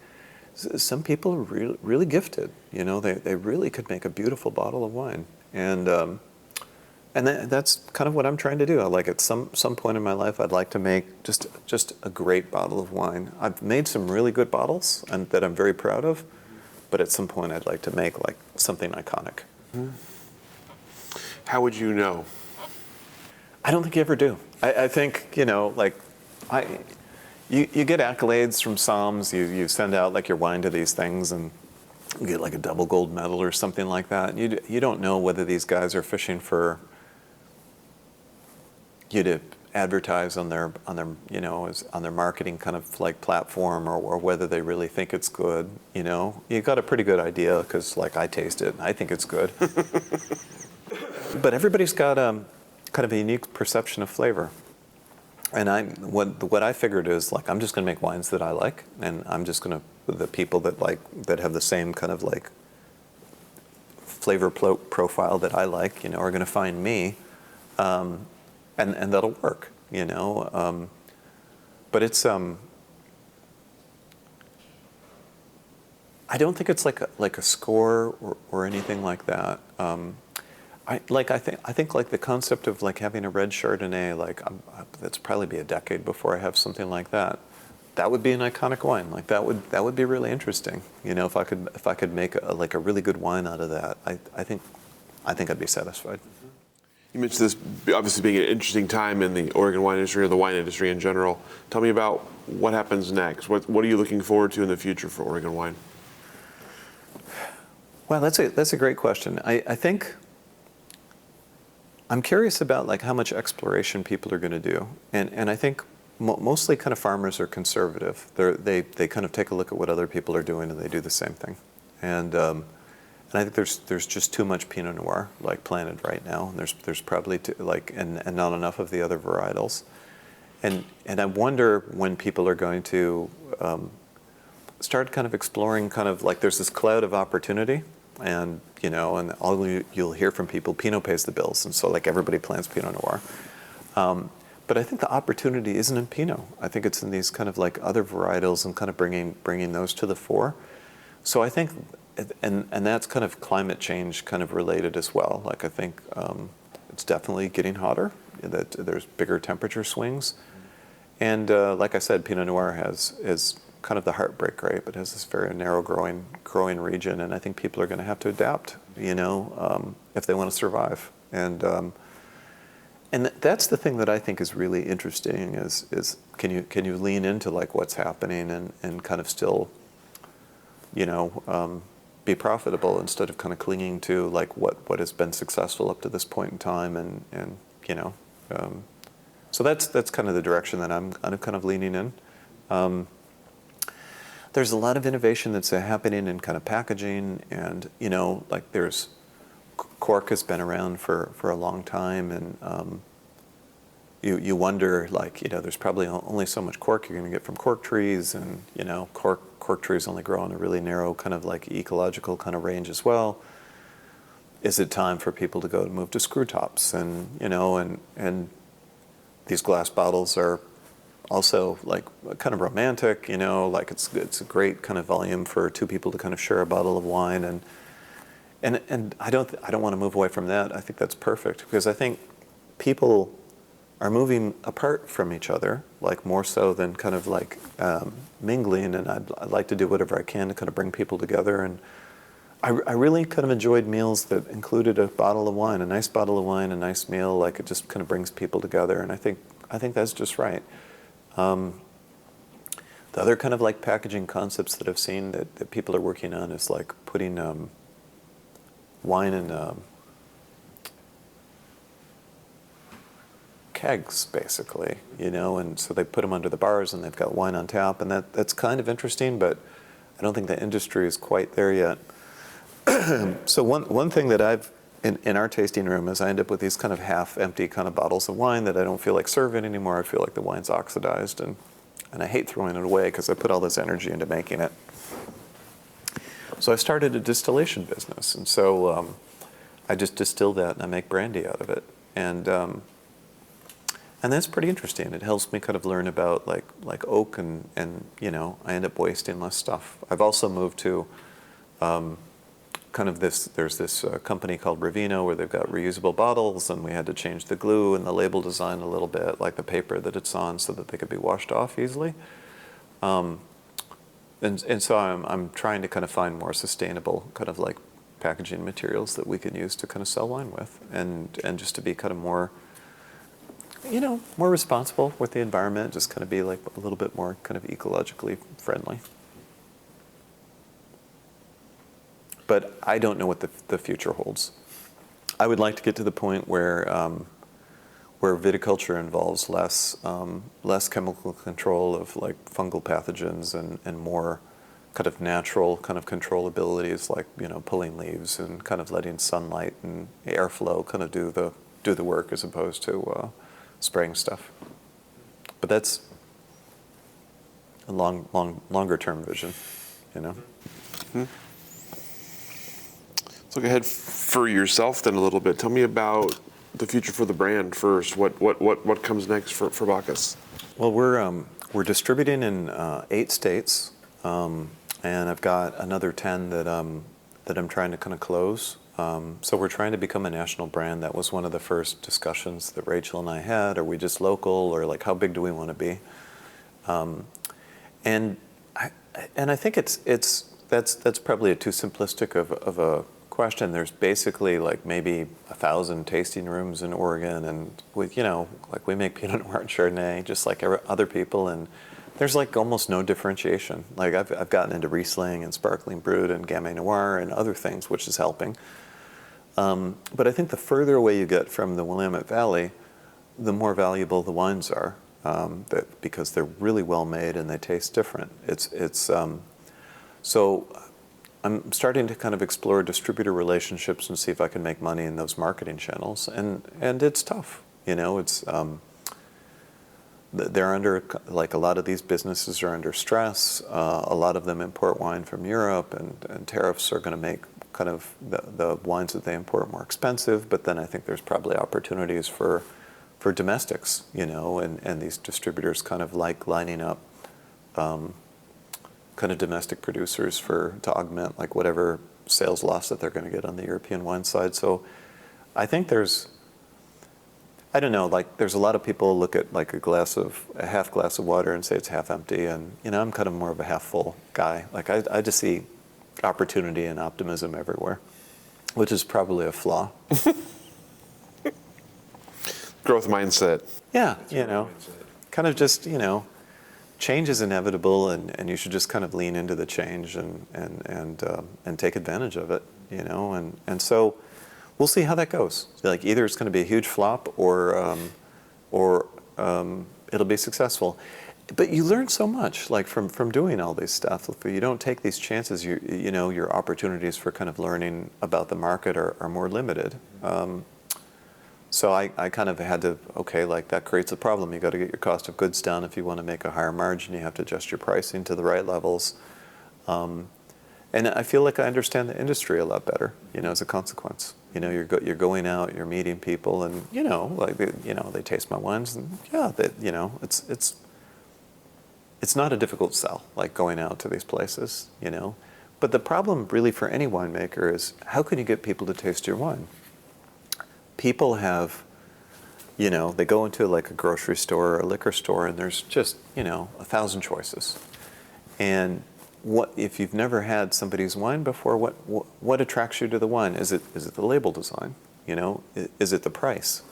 some people are really gifted. You know, they really could make a beautiful bottle of wine. And that's kind of what I'm trying to do. I like at some point in my life, I'd like to make just a great bottle of wine. I've made some really good bottles and that I'm very proud of, but at some point I'd like to make like something iconic. Mm-hmm. How would you know? I don't think you ever do. I think, you know, like you get accolades from Psalms. You send out like your wine to these things and you get like a double gold medal or something like that. You don't know whether these guys are fishing for you to advertise on their you know, on their marketing kind of like platform, or whether they really think it's good. You know, you got a pretty good idea because like I taste it and I think it's good. But everybody's got kind of a unique perception of flavor. And what I figured is like I'm just going to make wines that I like, and I'm just going to, the people that have the same kind of like flavor profile that I like, you know, are going to find me, and that'll work, you know. But it's I don't think it's like a score or anything like that. I think like the concept of like having a red Chardonnay, like that's probably be a decade before I have something like that. That would be an iconic wine. Like that would be really interesting. You know, if I could make a really good wine out of that, I think I'd be satisfied. You mentioned this obviously being an interesting time in the Oregon wine industry or the wine industry in general. Tell me about what happens next. What are you looking forward to in the future for Oregon wine? Well, that's a great question. I think I'm curious about like how much exploration people are going to do, and I think mostly kind of farmers are conservative. They kind of take a look at what other people are doing and they do the same thing. And I think there's just too much Pinot Noir like planted right now. And there's probably and not enough of the other varietals. And I wonder when people are going to start kind of exploring kind of like there's this cloud of opportunity, and and all you'll hear from people, Pinot pays the bills, and so like everybody plants Pinot Noir. But I think the opportunity isn't in Pinot. I think it's in these kind of like other varietals and kind of bringing those to the fore. So I think, and that's kind of climate change kind of related as well. Like I think it's definitely getting hotter. That there's bigger temperature swings, and like I said, Pinot Noir is kind of the heartbreak grape. It has this very narrow growing region, and I think people are going to have to adapt, if they want to survive. And that's the thing that I think is really interesting is can you lean into like what's happening and kind of still, be profitable instead of kind of clinging to like what has been successful up to this point in time, and so that's kind of the direction that I'm kind of leaning in. There's a lot of innovation that's happening in kind of packaging, and like there's cork has been around for a long time, and you wonder like there's probably only so much cork you're going to get from cork trees, and cork trees only grow in a really narrow kind of like ecological kind of range as well. Is it time for people to move to screw tops, and and these glass bottles are also like kind of romantic, like it's a great kind of volume for two people to kind of share a bottle of wine, and I don't want to move away from that. I think that's perfect, because I think people are moving apart from each other, like more so than kind of like mingling, and I'd like to do whatever I can to kind of bring people together. And I really kind of enjoyed meals that included a bottle of wine, a nice bottle of wine, a nice meal. Like it just kind of brings people together, and I think that's just right. The other kind of like packaging concepts that I've seen that people are working on is like putting wine in kegs, basically, and so they put them under the bars and they've got wine on tap, and that's kind of interesting, but I don't think the industry is quite there yet. So one thing that I've in our tasting room is I end up with these kind of half-empty kind of bottles of wine that I don't feel like serving anymore. I feel like the wine's oxidized, and I hate throwing it away because I put all this energy into making it. So I started a distillation business, and so I just distill that and I make brandy out of it, and that's pretty interesting. It helps me kind of learn about like oak, and I end up wasting less stuff. I've also moved to kind of there's this company called Ravino where they've got reusable bottles, and we had to change the glue and the label design a little bit, like the paper that it's on, so that they could be washed off easily. And so I'm trying to kind of find more sustainable kind of like packaging materials that we can use to kind of sell wine with, and just to be kind of more, more responsible with the environment, just kind of be like a little bit more kind of ecologically friendly. But I don't know what the future holds. I would like to get to the point where viticulture involves less chemical control of like fungal pathogens, and more kind of natural kind of control abilities, like pulling leaves and kind of letting sunlight and airflow kind of do the work, as opposed to spraying stuff. But that's a longer term vision, Mm-hmm. Let's look ahead for yourself then a little bit. Tell me about the future for the brand first. What comes next for Bacus? Well, we're distributing in 8 states, and I've got another 10 that I'm trying to kind of close. So we're trying to become a national brand. That was one of the first discussions that Rachel and I had. Are we just local, or like how big do we want to be? And I think that's probably a too simplistic of a question. There's basically like maybe 1,000 tasting rooms in Oregon, and like we make Pinot Noir and Chardonnay just like other people, and there's like almost no differentiation. Like I've gotten into Riesling and Sparkling Brut and Gamay Noir and other things, which is helping. But I think the further away you get from the Willamette Valley, the more valuable the wines are. because they're really well made and they taste different. So I'm starting to kind of explore distributor relationships and see if I can make money in those marketing channels, and it's tough. It's they're under, like, a lot of these businesses are under stress. A lot of them import wine from Europe, and tariffs are going to make kind of the wines that they import more expensive. But then I think there's probably opportunities for domestics, and these distributors kind of like lining up kind of domestic producers to augment like whatever sales loss that they're going to get on the European wine side. So I think I don't know, like, there's a lot of people look at like a half glass of water and say it's half empty, and I'm kind of more of a half full guy. Like, I just see opportunity and optimism everywhere, which is probably a flaw. Growth mindset. Yeah, kind of just, change is inevitable, and you should just kind of lean into the change and take advantage of it, and so we'll see how that goes. Like, either it's going to be a huge flop or it'll be successful. But you learn so much, like, from doing all this stuff. If you don't take these chances, your opportunities for kind of learning about the market are more limited. So I kind of had to, like, that creates a problem. You got to get your cost of goods down if you want to make a higher margin. You have to adjust your pricing to the right levels. And I feel like I understand the industry a lot better, as a consequence. You're going out, you're meeting people, and like they taste my wines, and it's not a difficult sell, like going out to these places, But the problem really for any winemaker is, how can you get people to taste your wine? People have, they go into like a grocery store or a liquor store, and there's just 1,000 choices. And what if you've never had somebody's wine before? What attracts you to the wine? Is it the label design? Is it the price?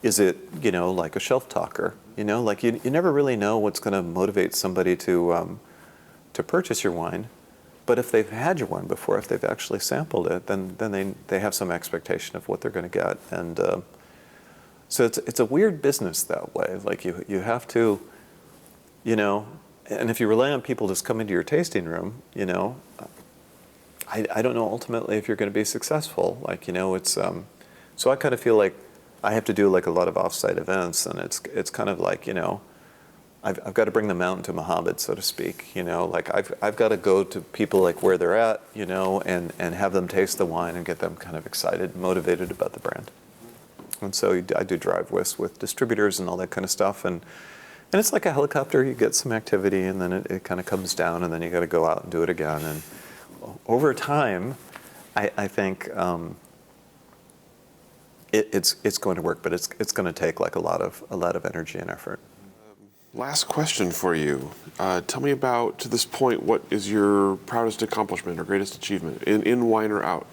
Is it like a shelf talker? Like you never really know what's going to motivate somebody to purchase your wine. But if they've had your wine before, if they've actually sampled it, then they have some expectation of what they're going to get. And so it's a weird business that way. Like you have to, and if you rely on people just coming to your tasting room, I don't know ultimately if you're going to be successful. Like, it's so I kind of feel like I have to do like a lot of offsite events, and it's kind of like, I've got to bring the mountain to Muhammad, so to speak. Like I've got to go to people like where they're at, and have them taste the wine and get them kind of excited, motivated about the brand. And so I do drive with distributors and all that kind of stuff, and it's like a helicopter. You get some activity, and then it kind of comes down, and then you got to go out and do it again. And over time, I think it's going to work, but it's going to take like a lot of energy and effort. Last question for you. Tell me about, to this point, what is your proudest accomplishment or greatest achievement in wine or out?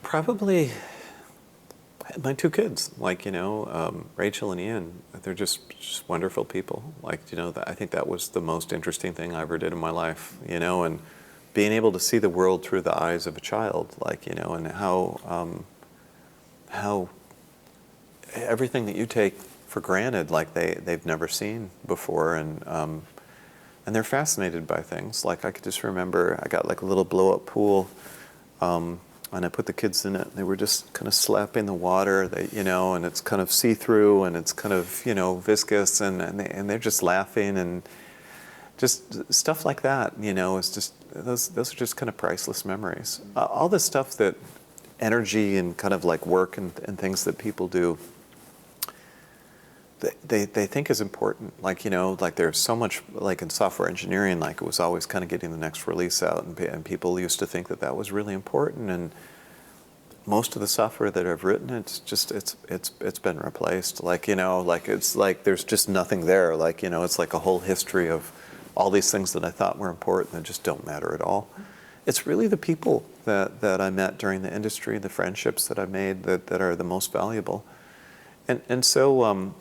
Probably my two kids, like, Rachel and Ian. They're just wonderful people. Like, I think that was the most interesting thing I ever did in my life, and being able to see the world through the eyes of a child, like, and how everything that you take for granted, like they've never seen before, and they're fascinated by things. Like, I could just remember I got like a little blow-up pool, and I put the kids in it. They were just kind of slapping the water, and it's kind of see-through, and it's kind of viscous, and they're just laughing, and just stuff like that. It's just those are just kind of priceless memories. All this stuff, that energy and kind of like work and things that people do, they think is important. Like, like there's so much, like in software engineering, like it was always kind of getting the next release out, and people used to think that was really important. And most of the software that I've written, it's been replaced. Like, like it's like there's just nothing there. Like, it's like a whole history of all these things that I thought were important that just don't matter at all. It's really the people that I met during the industry, the friendships that I made that are the most valuable. And so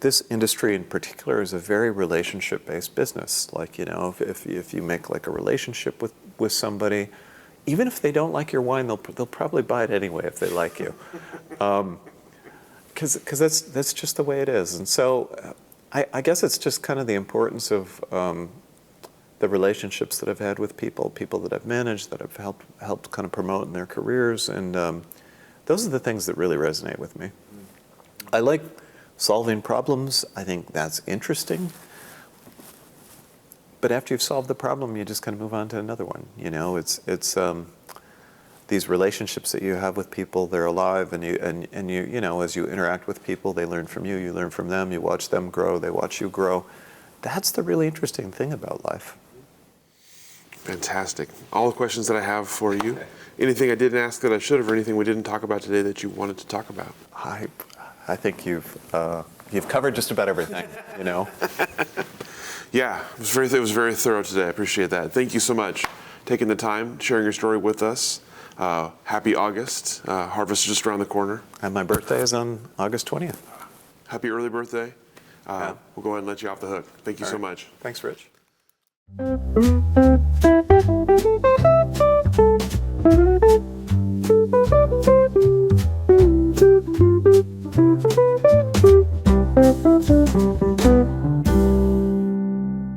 this industry in particular is a very relationship-based business. Like, if you make like a relationship with somebody, even if they don't like your wine, they'll probably buy it anyway if they like you. because that's just the way it is. And so I guess it's just kind of the importance of the relationships that I've had with people that I've managed, that I've helped kind of promote in their careers, and those are the things that really resonate with me. I like solving problems. I think that's interesting. But after you've solved the problem, you just kind of move on to another one. You know, it's these relationships that you have with people, they're alive, and you know, as you interact with people, they learn from you, you learn from them, you watch them grow, they watch you grow. That's the really interesting thing about life. Fantastic. All the questions that I have for you. Anything I didn't ask that I should have, or anything we didn't talk about today that you wanted to talk about? I think you've covered just about everything, you know. Yeah, it was very thorough today. I appreciate that. Thank you so much taking the time, sharing your story with us. Happy August. Harvest is just around the corner. And my birthday is on August 20th. Happy early birthday. Yeah. We'll go ahead and let you off the hook. Thank you so much. Thanks, Rich.